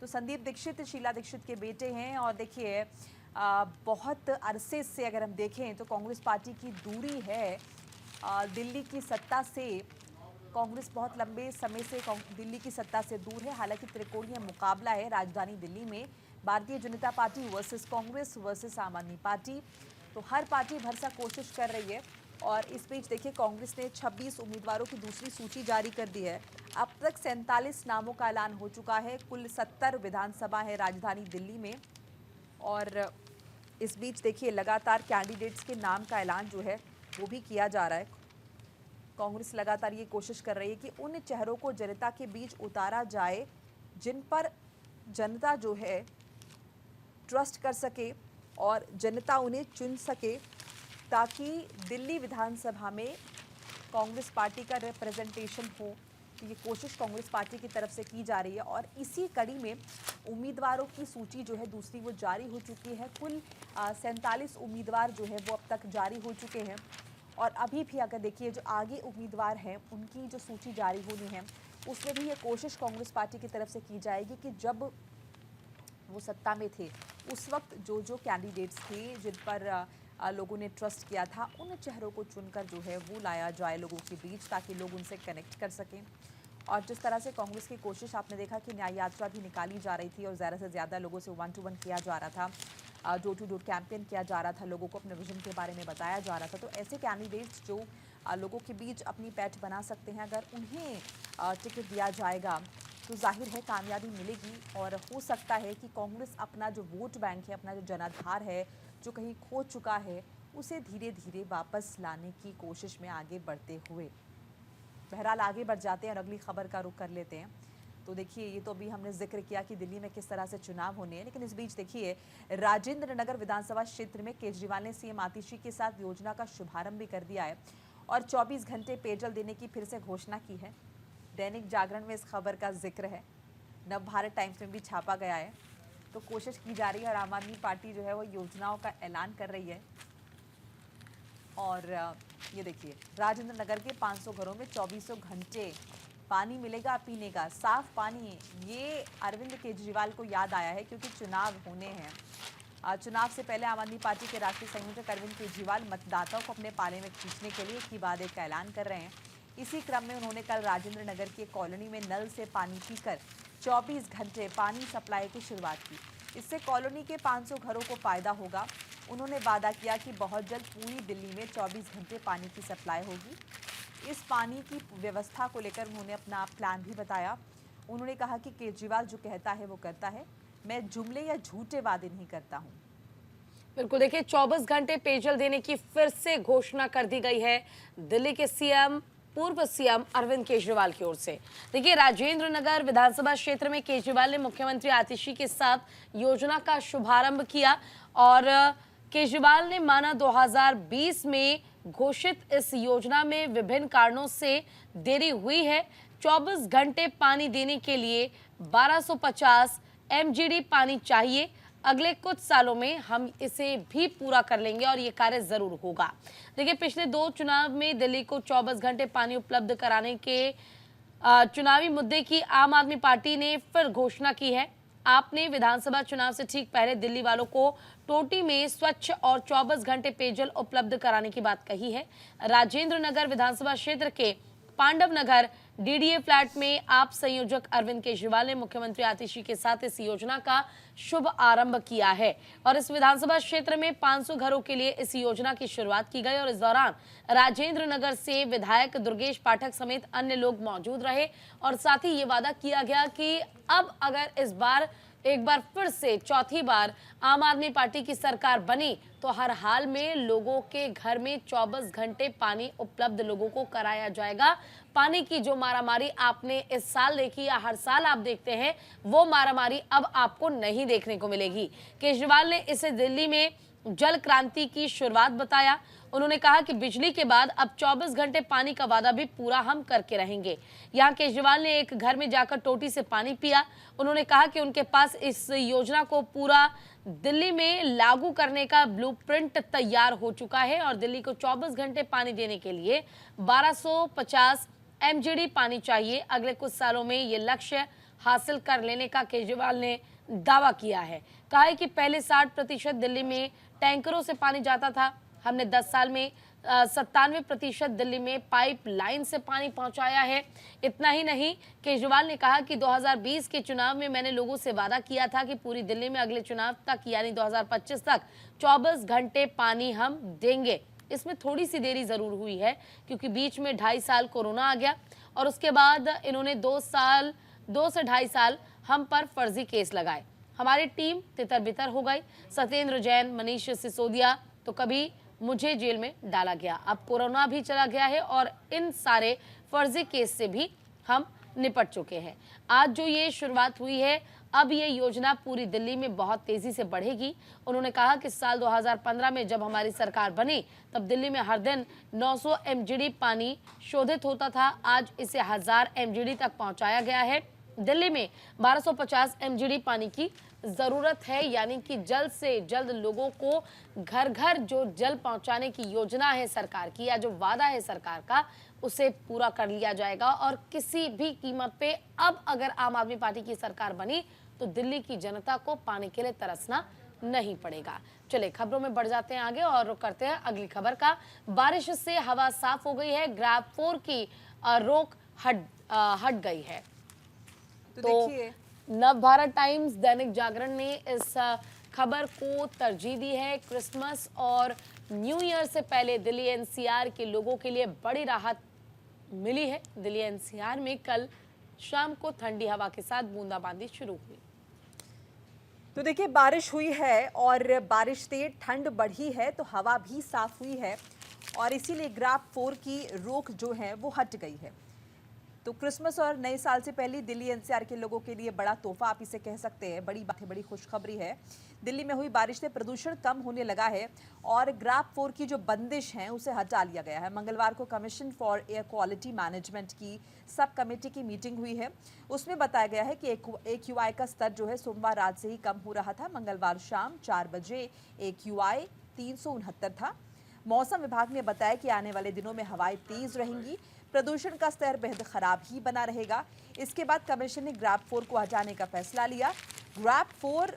तो संदीप दीक्षित शीला दीक्षित के बेटे हैं और देखिए बहुत अरसे से अगर हम देखें तो कांग्रेस पार्टी की दूरी है दिल्ली की सत्ता से। कांग्रेस बहुत लंबे समय से दिल्ली की सत्ता से दूर है। हालांकि त्रिकोणीय मुकाबला है राजधानी दिल्ली में, Bharatiya Janata party versus Congress versus आम आदमी पार्टी। तो हर पार्टी भरसा कोशिश कर रही है और इस बीच देखिए कांग्रेस ने 26 उम्मीदवारों की दूसरी सूची जारी कर दी है। अब तक 47 नामों का ऐलान हो चुका है। कुल 70 विधानसभा है राजधानी दिल्ली में और इस बीच देखिए लगातार कैंडिडेट्स के नाम का ऐलान जो है वो भी किया जा रहा है। कांग्रेस लगातार ये कोशिश कर रही है कि उन चेहरों को जनता के बीच उतारा जाए जिन पर जनता जो है ट्रस्ट कर सके और जनता उन्हें चुन सके, ताकि दिल्ली विधानसभा में कांग्रेस पार्टी का रिप्रेजेंटेशन हो। तो ये कोशिश कांग्रेस पार्टी की तरफ से की जा रही है और इसी कड़ी में उम्मीदवारों की सूची जो है दूसरी वो जारी हो चुकी है। कुल 47 उम्मीदवार जो है वो अब तक जारी हो चुके हैं और अभी भी अगर देखिए जो आगे उम्मीदवार हैं उनकी जो सूची जारी होनी है उसमें भी ये कोशिश कांग्रेस पार्टी की तरफ से की जाएगी कि जब वो सत्ता में थे उस वक्त जो जो कैंडिडेट्स थे जिन पर लोगों ने ट्रस्ट किया था उन चेहरों को चुनकर जो है वो लाया जाए लोगों के बीच, ताकि लोग उनसे कनेक्ट कर सकें। और जिस तरह से कांग्रेस की कोशिश आपने देखा कि न्याय यात्रा भी निकाली जा रही थी और ज़्यादा से ज़्यादा लोगों से 1-to-1 किया जा रहा था, डोर टू डोर कैंपेन किया जा रहा था, लोगों को अपने विजन के बारे में बताया जा रहा था। तो ऐसे कैंडिडेट्स जो लोगों के बीच अपनी पैठ बना सकते हैं, अगर उन्हें टिकट दिया जाएगा तो जाहिर है कामयाबी मिलेगी और हो सकता है कि कांग्रेस अपना जो वोट बैंक है, अपना जो जनाधार है जो कहीं खो चुका है, उसे धीरे धीरे वापस लाने की कोशिश में आगे बढ़ते हुए। बहरहाल आगे बढ़ जाते हैं और अगली खबर का रुख कर लेते हैं। तो देखिए ये तो अभी हमने जिक्र किया कि दिल्ली में किस तरह से चुनाव होने हैं, लेकिन इस बीच देखिए राजेंद्र नगर विधानसभा क्षेत्र में केजरीवाल ने सीएम आतिशी के साथ योजना का शुभारंभ भी कर दिया है और 24 घंटे पेयजल देने की फिर से घोषणा की है। दैनिक जागरण में इस खबर का जिक्र है, नव भारत टाइम्स में भी छापा गया है। तो कोशिश की जा रही है और आम आदमी पार्टी जो है वो योजनाओं का ऐलान कर रही है। और ये देखिए राजेंद्र नगर के 500 घरों में 24 घंटे पानी मिलेगा पीने का, साफ पानी। ये अरविंद केजरीवाल को याद आया है क्योंकि चुनाव होने हैं। चुनाव से पहले आम आदमी पार्टी के राष्ट्रीय संयोजक अरविंद केजरीवाल मतदाताओं को अपने पाले में खींचने के लिए एक ही बाद एक का ऐलान कर रहे हैं। इसी क्रम में उन्होंने कल राजेंद्र नगर की कॉलोनी में नल से पानी पीकर 24 घंटे पानी सप्लाई की शुरुआत की। इससे कॉलोनी के 500 घरों को फायदा होगा। उन्होंने वादा किया कि बहुत जल्द पूरी दिल्ली में 24 घंटे पानी की सप्लाई होगी। इस पानी की व्यवस्था को लेकर उन्होंने अपना प्लान भी बताया। उन्होंने कहा कि केजरीवाल जो कहता है वो करता है, मैं जुमले या झूठे वादे नहीं करता हूँ। बिल्कुल, देखिए 24 घंटे पेयजल देने की फिर से घोषणा कर दी गई है दिल्ली के सीएम पूर्व सीएम अरविंद केजरीवाल की ओर से। देखिए राजेंद्र नगर विधानसभा क्षेत्र में केजरीवाल ने मुख्यमंत्री आतिशी के साथ योजना का शुभारंभ किया और केजरीवाल ने माना 2020 में घोषित इस योजना में विभिन्न कारणों से देरी हुई है। 24 घंटे पानी देने के लिए 1250 एमजीडी पानी चाहिए। अगले कुछ सालों में हम इसे भी पूरा कर लेंगे और ये कार्य जरूर होगा। देखिए पिछले 2 चुनाव में दिल्ली को 24 घंटे पानी उपलब्ध कराने के चुनावी मुद्दे की आम आदमी पार्टी ने फिर घोषणा की है। आपने विधानसभा चुनाव से ठीक पहले दिल्ली वालों को टोटी में स्वच्छ और 24 घंटे पेयजल उपलब्ध कराने की बात कही है। राजेंद्र नगर विधानसभा क्षेत्र के पांडव नगर डीडीए फ्लैट में आप संयोजक अरविंद केजरीवाल ने मुख्यमंत्री आतिशी के साथ इस योजना का शुभ आरंभ किया है और इस विधानसभा क्षेत्र में 500 घरों के लिए इस योजना की शुरुआत की गई और इस दौरान राजेंद्र नगर से विधायक दुर्गेश पाठक समेत अन्य लोग मौजूद रहे और साथ ही ये वादा किया गया कि अब अगर इस बार एक बार फिर से चौथी बार आम आदमी पार्टी की सरकार बनी तो हर हाल में लोगों के घर में 24 घंटे पानी उपलब्ध लोगों को कराया जाएगा। पानी की जो मारामारी आपने इस साल देखी या हर साल आप देखते हैं, वो मारामारी अब आपको नहीं देखने को मिलेगी। केजरीवाल ने इसे दिल्ली में जल क्रांति की शुरुआत बताया। उन्होंने कहा कि बिजली के बाद अब 24 घंटे पानी का वादा भी पूरा हम करके रहेंगे। यहाँ केजरीवाल ने एक घर में जाकर टोटी से पानी पिया। उन्होंने कहा कि उनके पास इस योजना को पूरा दिल्ली में लागू करने का ब्लूप्रिंट तैयार हो चुका है और दिल्ली को 24 घंटे पानी देने के लिए 1250 एमजीडी पानी चाहिए। अगले कुछ सालों में ये लक्ष्य हासिल कर लेने का केजरीवाल ने दावा किया है। कहा है कि पहले 60% दिल्ली में टैंकरों से पानी जाता था। हमने 10 साल में 97% दिल्ली में पाइपलाइन से पानी पहुंचाया है। इतना ही नहीं, केजरीवाल ने कहा कि 2020 के चुनाव में मैंने लोगों से वादा किया था कि पूरी दिल्ली में अगले चुनाव तक यानी 2025 तक 24 घंटे पानी हम देंगे। इसमें थोड़ी सी देरी जरूर हुई है क्योंकि बीच में 2.5 साल कोरोना आ गया और उसके बाद इन्होंने 2 से 2.5 साल हम पर फर्जी केस लगाए। हमारी टीम तितर बितर हो गई। सत्येंद्र जैन, मनीष सिसोदिया, तो कभी मुझे जेल में डाला गया। अब कोरोना भी चला गया है और इन सारे फर्जी केस से भी हम निपट चुके हैं। आज जो ये शुरुआत हुई है, अब ये योजना पूरी दिल्ली में बहुत तेजी से बढ़ेगी। उन्होंने कहा कि साल 2015 में जब हमारी सरकार बनी तब दिल्ली में हर दिन 900 एमजीडी पानी शोधित होता था। आज इसे 1000 एमजीडी तक पहुंचाया गया है। दिल्ली में 1250 एमजीडी पानी की जरूरत है, यानी कि जल्द से जल्द लोगों को घर घर जो जल पहुंचाने की योजना है सरकार की या जो वादा है सरकार का, उसे पूरा कर लिया जाएगा। और किसी भी कीमत पे अब अगर आम आदमी पार्टी की सरकार बनी तो दिल्ली की जनता को पानी के लिए तरसना नहीं पड़ेगा। चले खबरों में बढ़ जाते हैं आगे और रुक करते हैं अगली खबर का। बारिश से हवा साफ हो गई है, ग्रैब 4 की रोक हट गई है। तो नवभारत टाइम्स, दैनिक जागरण ने इस खबर को तरजीह दी है। क्रिसमस और न्यू ईयर से पहले दिल्ली एनसीआर के लोगों के लिए बड़ी राहत मिली है। दिल्ली एनसीआर में कल शाम को ठंडी हवा के साथ बूंदाबांदी शुरू हुई। तो देखिए, बारिश हुई है और बारिश से ठंड बढ़ी है तो हवा भी साफ हुई है और इसीलिए ग्रैब 4 की रोक जो है वो हट गई है। तो क्रिसमस और नए साल से पहले दिल्ली एनसीआर के लोगों के लिए बड़ा तोहफा आप इसे कह सकते हैं। बड़ी बात है, बड़ी खुशखबरी है। दिल्ली में हुई बारिश से प्रदूषण कम होने लगा है और ग्रैब 4 की जो बंदिश है उसे हटा लिया गया है। मंगलवार को commission for air quality management की सब कमेटी की मीटिंग हुई है। उसमें बताया गया है कि AQI का स्तर जो है सोमवार रात से ही कम हो रहा था। मंगलवार शाम 4 बजे AQI 369 था। मौसम विभाग ने बताया कि आने वाले दिनों में हवाएं तेज रहेंगी, प्रदूषण का स्तर बेहद खराब ही बना रहेगा। इसके बाद कमीशन ने ग्रैब 4 को हटाने का फैसला लिया। ग्रैब 4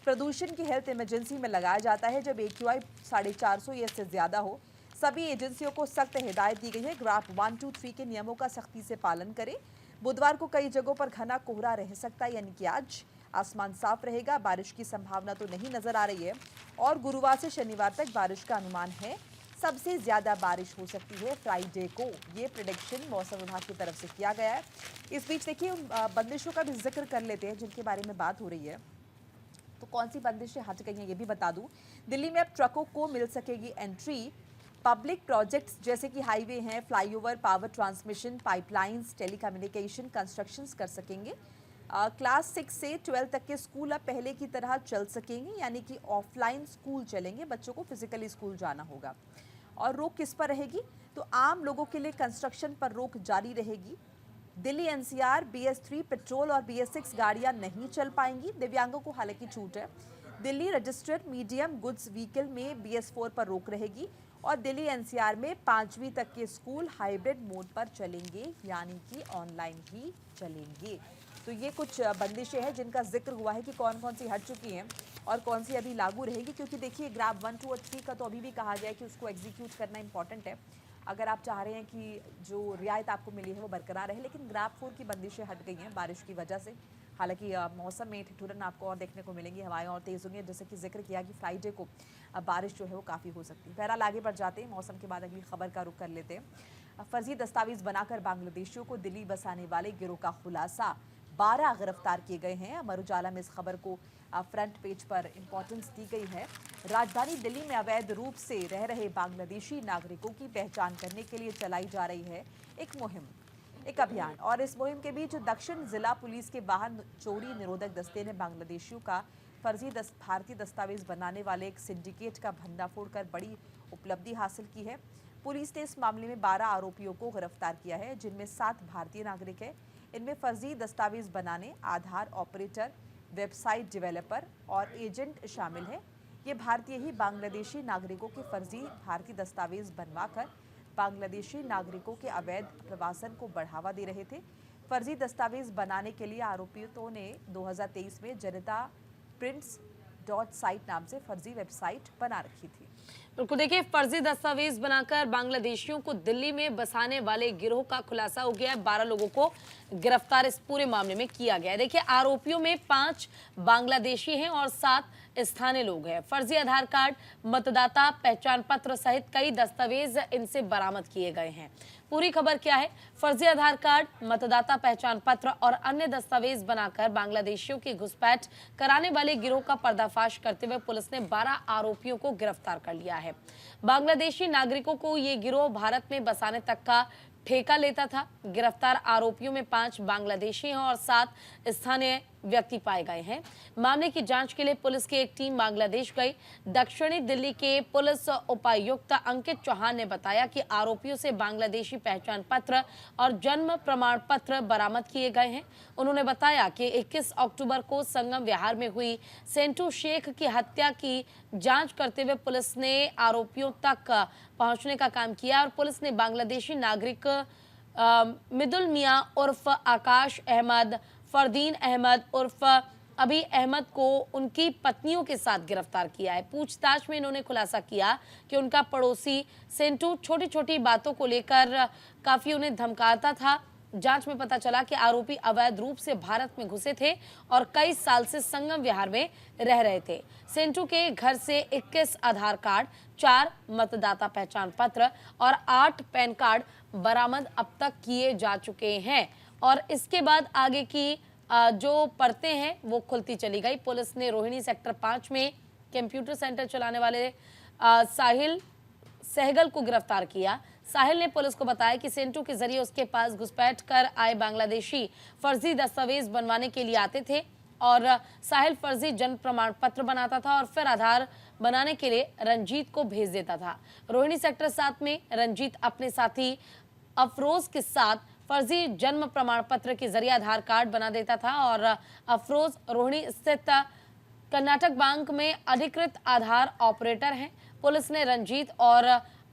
प्रदूषण की हेल्थ इमरजेंसी में लगाया जाता है जब AQI 450 या इससे ज्यादा हो। सभी एजेंसियों को सख्त हिदायत दी गई है। ग्रैब 1, 2, 3 के नियमों का सख्ती से पालन करें। बुधवार को कई जगहों पर घना कोहरा रह सकता है, यानी कि आज आसमान साफ रहेगा। बारिश की संभावना तो नहीं नजर आ रही है और गुरुवार से शनिवार तक बारिश का अनुमान है। सबसे ज्यादा बारिश हो सकती है फ्राइडे को, ये प्रेडिक्शन मौसम विभाग की तरफ से किया गया है। इस बीच देखिए, उन बंदिशों का भी जिक्र कर लेते हैं जिनके बारे में बात हो रही है। तो कौन सी बंदिशें हट गई हैं ये भी बता दूं। दिल्ली में अब ट्रकों को मिल सकेगी एंट्री। पब्लिक प्रोजेक्ट्स जैसे कि हाईवे हैं, flyover, power transmission, pipelines, telecommunication, constructions कर सकेंगे। क्लास 6 से 12 तक के स्कूल अब पहले की तरह चल सकेंगे, यानी कि ऑफलाइन स्कूल चलेंगे, बच्चों को फिजिकली स्कूल जाना होगा। और रोक किस पर रहेगी? तो आम लोगों के लिए कंस्ट्रक्शन पर रोक जारी रहेगी। दिल्ली एनसीआर BS3 पेट्रोल और BS6 गाड़ियां नहीं चल पाएंगी। दिव्यांगों को हालांकि छूट है। Delhi registered medium goods vehicle में BS4 पर रोक रहेगी और दिल्ली एनसीआर में 5वीं तक के स्कूल हाइब्रिड मोड पर चलेंगे, यानी कि ऑनलाइन ही चलेंगे। तो ये कुछ बंदिशें हैं जिनका जिक्र हुआ है कि कौन कौन सी हट चुकी हैं और कौन सी अभी लागू रहेगी, क्योंकि देखिए ग्रैब 1, 2 और 3 का तो अभी भी कहा गया है कि उसको एग्जीक्यूट करना इंपॉर्टेंट है अगर आप चाह रहे हैं कि जो रियायत आपको मिली है वो बरकरार रहे। लेकिन ग्रैब 4 की बंदिशें हट गई हैं बारिश की वजह से। हालांकि मौसम में ठिठुरन आपको और देखने को मिलेंगी, हवाएं और तेज़ होंगी, जैसे कि जिक्र किया कि फ्राइडे को बारिश जो है वो काफ़ी हो सकती है। बहरहाल आगे बढ़ जाते हैं, मौसम के बाद अगली खबर का रुख कर लेते हैं। फर्जी दस्तावेज बनाकर बांग्लादेशियों को दिल्ली बसाने वाले गिरोह का खुलासा। 12 गिरफ्तार किए गए हैं। अमर उजाला में इस खबर को फ्रंट पेज पर इंपॉर्टेंस दी गई है। राजधानी दिल्ली में अवैध रूप से रह रहे बांग्लादेशी नागरिकों की पहचान करने के लिए चलाई जा रही है एक अभियान। और इस मुहिम के बीच दक्षिण जिला पुलिस के वाहन चोरी निरोधक दस्ते ने बांग्लादेशियों का फर्जी भारतीय दस्तावेज बनाने वाले एक सिंडिकेट का भंडाफोड़ कर बड़ी उपलब्धि हासिल की है। पुलिस ने इस मामले में 12 आरोपियों को गिरफ्तार किया है, जिनमें 7 भारतीय नागरिक हैं। इनमें फर्जी दस्तावेज बनाने, आधार ऑपरेटर, वेबसाइट डेवलपर और एजेंट शामिल है। ये भारतीय ही बांग्लादेशी नागरिकों के फर्जी भारतीय दस्तावेज बनवाकर बांग्लादेशी नागरिकों के अवैध प्रवासन को बढ़ावा दे रहे थे। फर्जी दस्तावेज बनाने के लिए आरोपियों ने 2023 में जनता प्रिंट्स .साइट नाम से फर्जी वेबसाइट बना रखी थी। बिल्कुल, देखिए, फर्जी दस्तावेज बनाकर बांग्लादेशियों को दिल्ली में बसाने वाले गिरोह का खुलासा हो गया है। 12 लोगों को गिरफ्तार इस पूरे मामले में किया गया है। देखिए, आरोपियों में 5 बांग्लादेशी हैं और 7 स्थानीय लोग हैं। फर्जी आधार कार्ड, मतदाता पहचान पत्र सहित कई दस्तावेज इनसे बरामद किए गए हैं। पूरी खबर क्या है? फर्जी आधार कार्ड, मतदाता पहचान पत्र और अन्य दस्तावेज बनाकर बांग्लादेशियों की घुसपैठ कराने वाले गिरोह का पर्दाफाश करते हुए पुलिस ने 12 आरोपियों को गिरफ्तार कर लिया है। बांग्लादेशी नागरिकों को ये गिरोह भारत में बसाने तक का ठेका लेता था। गिरफ्तार आरोपियों में 5 बांग्लादेशी हैं और 7 स्थानीय व्यक्ति पाए गए हैं। मामले की जांच के लिए पुलिस की एक टीम बांग्लादेश गई। दक्षिणी दिल्ली के पुलिस उपायुक्त अंकित चौहान ने बताया कि आरोपियों से बांग्लादेशी पहचान पत्र और जन्म प्रमाण पत्र बरामद किए गए हैं। उन्होंने बताया कि 21 अक्टूबर को संगम विहार में हुई सेंटू शेख की हत्या की जांच करते हुए पुलिस ने आरोपियों तक पहुंचने का काम किया और पुलिस ने बांग्लादेशी नागरिक मिदुल मियां उर्फ आकाश अहमद, फरदीन अहमद उर्फ अभी अहमद को उनकी पत्नियों के साथ गिरफ्तार किया है। पूछताछ में इन्होंने खुलासा किया कि उनका पड़ोसी सेंटू छोटी छोटी बातों को लेकर काफी उन्हें धमकाता था। जांच में पता चला कि आरोपी अवैध रूप से भारत में घुसे थे और कई साल से संगम विहार में रह रहे थे। सेंटू के घर से 21 आधार कार्ड, 4 मतदाता पहचान पत्र और 8 पैन कार्ड बरामद अब तक किए जा चुके हैं और इसके बाद आगे की जो परतें हैं वो खुलती चली गई। पुलिस ने रोहिणी सेक्टर 5 में कंप्यूटर सेंटर चलाने वाले साहिल सहगल को गिरफ्तार किया। साहिल ने पुलिस को बताया कि सेंटू के जरिए उसके पास घुसपैठ कर आए बांग्लादेशी फर्जी दस्तावेज बनवाने के लिए आते थे और साहिल फर्जी जन्म प्रमाण पत्र बनाता था और फिर आधार बनाने के लिए रंजीत को भेज देता था। रोहिणी सेक्टर 7 में रंजीत अपने साथी अफरोज के साथ फर्जी जन्म प्रमाण पत्र के जरिए आधार कार्ड बना देता था और अफरोज रोहिणी स्थित कर्नाटक बैंक में अधिकृत आधार ऑपरेटर हैं। पुलिस ने रंजीत और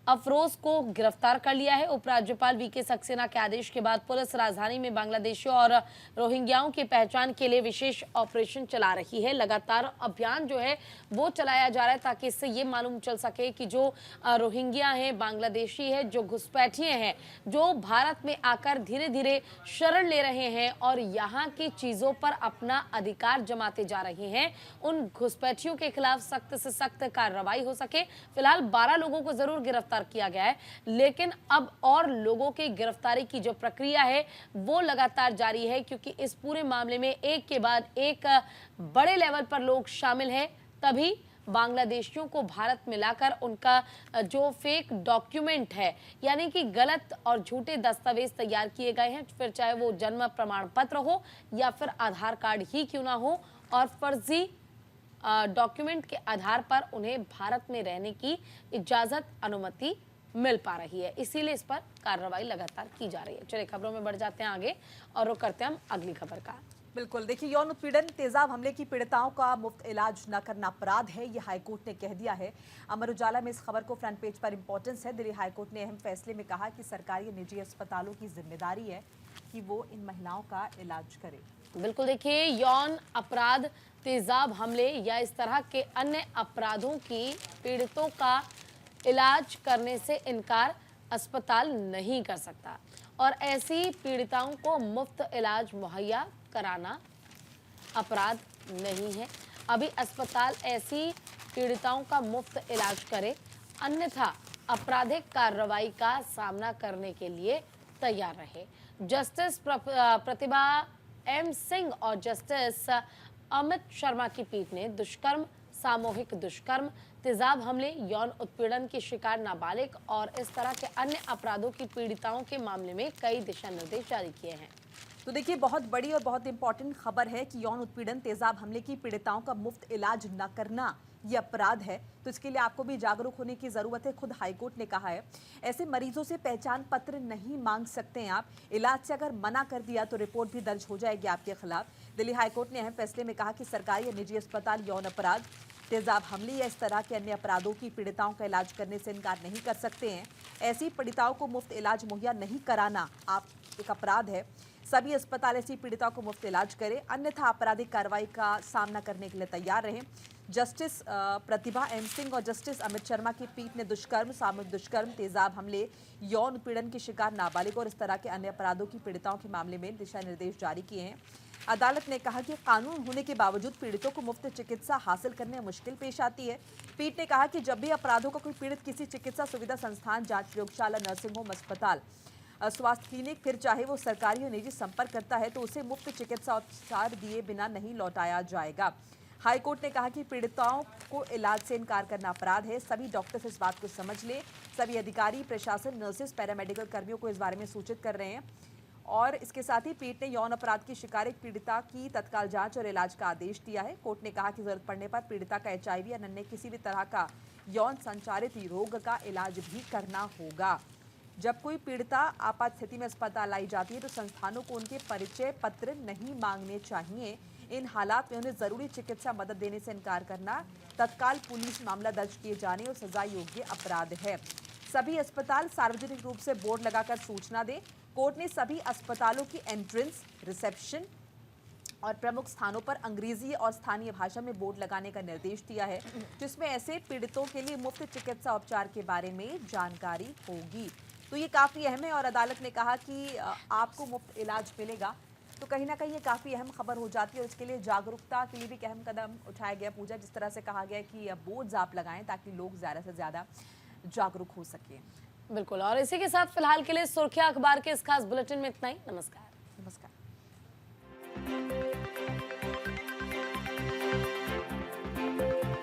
अफरोज को गिरफ्तार कर लिया है। उपराज्यपाल वीके सक्सेना के आदेश के बाद पुलिस राजधानी में बांग्लादेशियों और रोहिंग्याओं की पहचान के लिए विशेष ऑपरेशन चला रही है। लगातार अभियान जो है वो चलाया जा रहा है ताकि इससे ये मालूम चल सके कि जो रोहिंग्या हैं, बांग्लादेशी है, जो घुसपैठिए हैं, जो भारत में आकर धीरे धीरे शरण ले रहे हैं और यहाँ की चीज़ों पर अपना अधिकार जमाते जा रहे हैं, उन घुसपैठियों के खिलाफ सख्त से सख्त कार्रवाई हो सके। फिलहाल 12 लोगों को जरूर गिरफ्तार किया गया है, लेकिन अब और लोगों की गिरफ्तारी की जो प्रक्रिया है वो लगातार जारी है, क्योंकि इस पूरे मामले में एक के बाद एक बड़े लेवल पर लोग शामिल हैं। तभी बांग्लादेशियों को भारत में लाकर उनका जो फेक डॉक्यूमेंट है, यानी कि गलत और झूठे दस्तावेज तैयार किए गए हैं, फिर चाहे वो जन्म प्रमाण पत्र हो या फिर आधार कार्ड ही क्यों ना हो, और फर्जी डॉक्यूमेंट के आधार पर उन्हें भारत में रहने की इजाजत, अनुमति मिल पा रही है। इसीलिए इस पर कार्रवाई लगातार की जा रही है। चलिए खबरों में बढ़ जाते हैं आगे और रुक करते हैं हम अगली खबर का। बिल्कुल, देखिए, यौन उत्पीड़न, तेजाब हमले की पीड़िताओं का मुफ्त इलाज न करना अपराध है, ये हाईकोर्ट ने कह दिया है। अमर उजाला में इस खबर को फ्रंट पेज पर इंपॉर्टेंस है। दिल्ली हाईकोर्ट ने अहम फैसले में कहा कि सरकारी या निजी अस्पतालों की जिम्मेदारी है कि वो इन महिलाओं का इलाज करे। बिल्कुल, देखिए, यौन अपराध, तेजाब हमले या इस तरह के अन्य अपराधों की पीड़ितों का इलाज करने से इनकार अस्पताल नहीं कर सकता और ऐसी पीड़िताओं को मुफ्त इलाज मुहैया कराना अपराध नहीं है। अभी अस्पताल ऐसी पीड़िताओं का मुफ्त इलाज करे, अन्यथा आपराधिक कार्रवाई का सामना करने के लिए तैयार रहे। जस्टिस प्रतिभा एम सिंह और जस्टिस अमित शर्मा की पीठ ने दुष्कर्म, सामूहिक दुष्कर्म, तेजाब हमले, यौन उत्पीड़न की शिकार नाबालिग और इस तरह के अन्य अपराधों की पीड़िताओं के मामले में कई दिशा निर्देश जारी किए हैं। तो देखिए, बहुत बड़ी और बहुत इंपॉर्टेंट खबर है कि यौन उत्पीड़न, तेजाब हमले की पीड़िताओं का मुफ्त इलाज न करना ये अपराध है। तो इसके लिए आपको भी जागरूक होने की जरूरत है। खुद हाईकोर्ट ने कहा है ऐसे मरीजों से पहचान पत्र नहीं मांग सकते हैं आप। इलाज से अगर मना कर दिया तो रिपोर्ट भी दर्ज हो जाएगी आपके खिलाफ। दिल्ली हाईकोर्ट ने अहम फैसले में कहा कि सरकारी या निजी अस्पताल यौन अपराध, तेजाब हमले या इस तरह के अन्य अपराधों की पीड़िताओं का इलाज करने से इनकार नहीं कर सकते हैं। ऐसी पीड़िताओं को मुफ्त इलाज मुहैया नहीं कराना आप एक अपराध है। सभी अस्पताल ऐसी पीड़िताओं को मुफ्त इलाज करें, अन्यथा आपराधिक कार्रवाई का सामना करने के लिए तैयार रहें। जस्टिस प्रतिभा एम सिंह और जस्टिस अमित शर्मा की पीठ ने दुष्कर्म, सामूहिक दुष्कर्म, तेजाब हमले, यौन उत्पीड़न की शिकार नाबालिग और इस तरह के अन्य अपराधों की पीड़िताओं के मामले में दिशा निर्देश जारी किए हैं। अदालत ने कहा कि कानून होने के बावजूद पीड़ितों को मुफ्त चिकित्सा हासिल करने में मुश्किल पेश आती है। पीठ ने कहा कि जब भी अपराधों का कोई पीड़ित किसी चिकित्सा सुविधा संस्थान, जांच प्रयोगशाला, नर्सिंग होम, अस्पताल, स्वास्थ्य क्लिनिक, फिर चाहे वो सरकारी या निजी, संपर्क करता है तो उसे मुफ्त चिकित्सा उपचार दिए बिना नहीं लौटाया जाएगा। हाईकोर्ट ने कहा कि पीड़िताओं को इलाज से इनकार करना अपराध है। सभी डॉक्टर्स इस बात को समझ लें। सभी अधिकारी, प्रशासन, नर्सेज, पैरामेडिकल कर्मियों को इस बारे में सूचित कर रहे हैं। और इसके साथ ही पीठ ने यौन अपराध की शिकार एक पीड़िता की तत्काल जांच और इलाज का आदेश दिया है। कोर्ट ने कहा कि जरूरत पड़ने पर पीड़िता का HIV या अन्य किसी भी तरह का यौन संचारित रोग का इलाज भी करना होगा। जब कोई पीड़िता आपात स्थिति में अस्पताल लाई जाती है तो संस्थानों को उनके परिचय पत्र नहीं मांगने चाहिए। इन हालात में उन्हें जरूरी चिकित्सा मदद देने से इनकार करना तत्काल पुलिस मामला दर्ज किए जाने और सजा योग्य अपराध है। सभी अस्पताल सार्वजनिक रूप से बोर्ड लगाकर सूचना दें। कोर्ट ने सभी अस्पतालों की एंट्रेंस, रिसेप्शन और प्रमुख स्थानों पर अंग्रेजी और स्थानीय भाषा में बोर्ड लगाने का निर्देश दिया है, जिसमें ऐसे पीड़ितों के लिए मुफ्त चिकित्सा उपचार के बारे में जानकारी होगी। तो ये काफ़ी अहम है और अदालत ने कहा कि आपको मुफ्त इलाज मिलेगा। तो कहीं ना कहीं ये काफ़ी अहम खबर हो जाती है और इसके लिए जागरूकता के लिए भी एक अहम कदम उठाया गया। पूजा, जिस तरह से कहा गया कि बोर्ड्स आप लगाएं ताकि लोग ज़्यादा से ज़्यादा जागरूक हो सकें। बिल्कुल, और इसी के साथ फिलहाल के लिए सुर्खियां अखबार के इस खास बुलेटिन में इतना ही। नमस्कार। नमस्कार।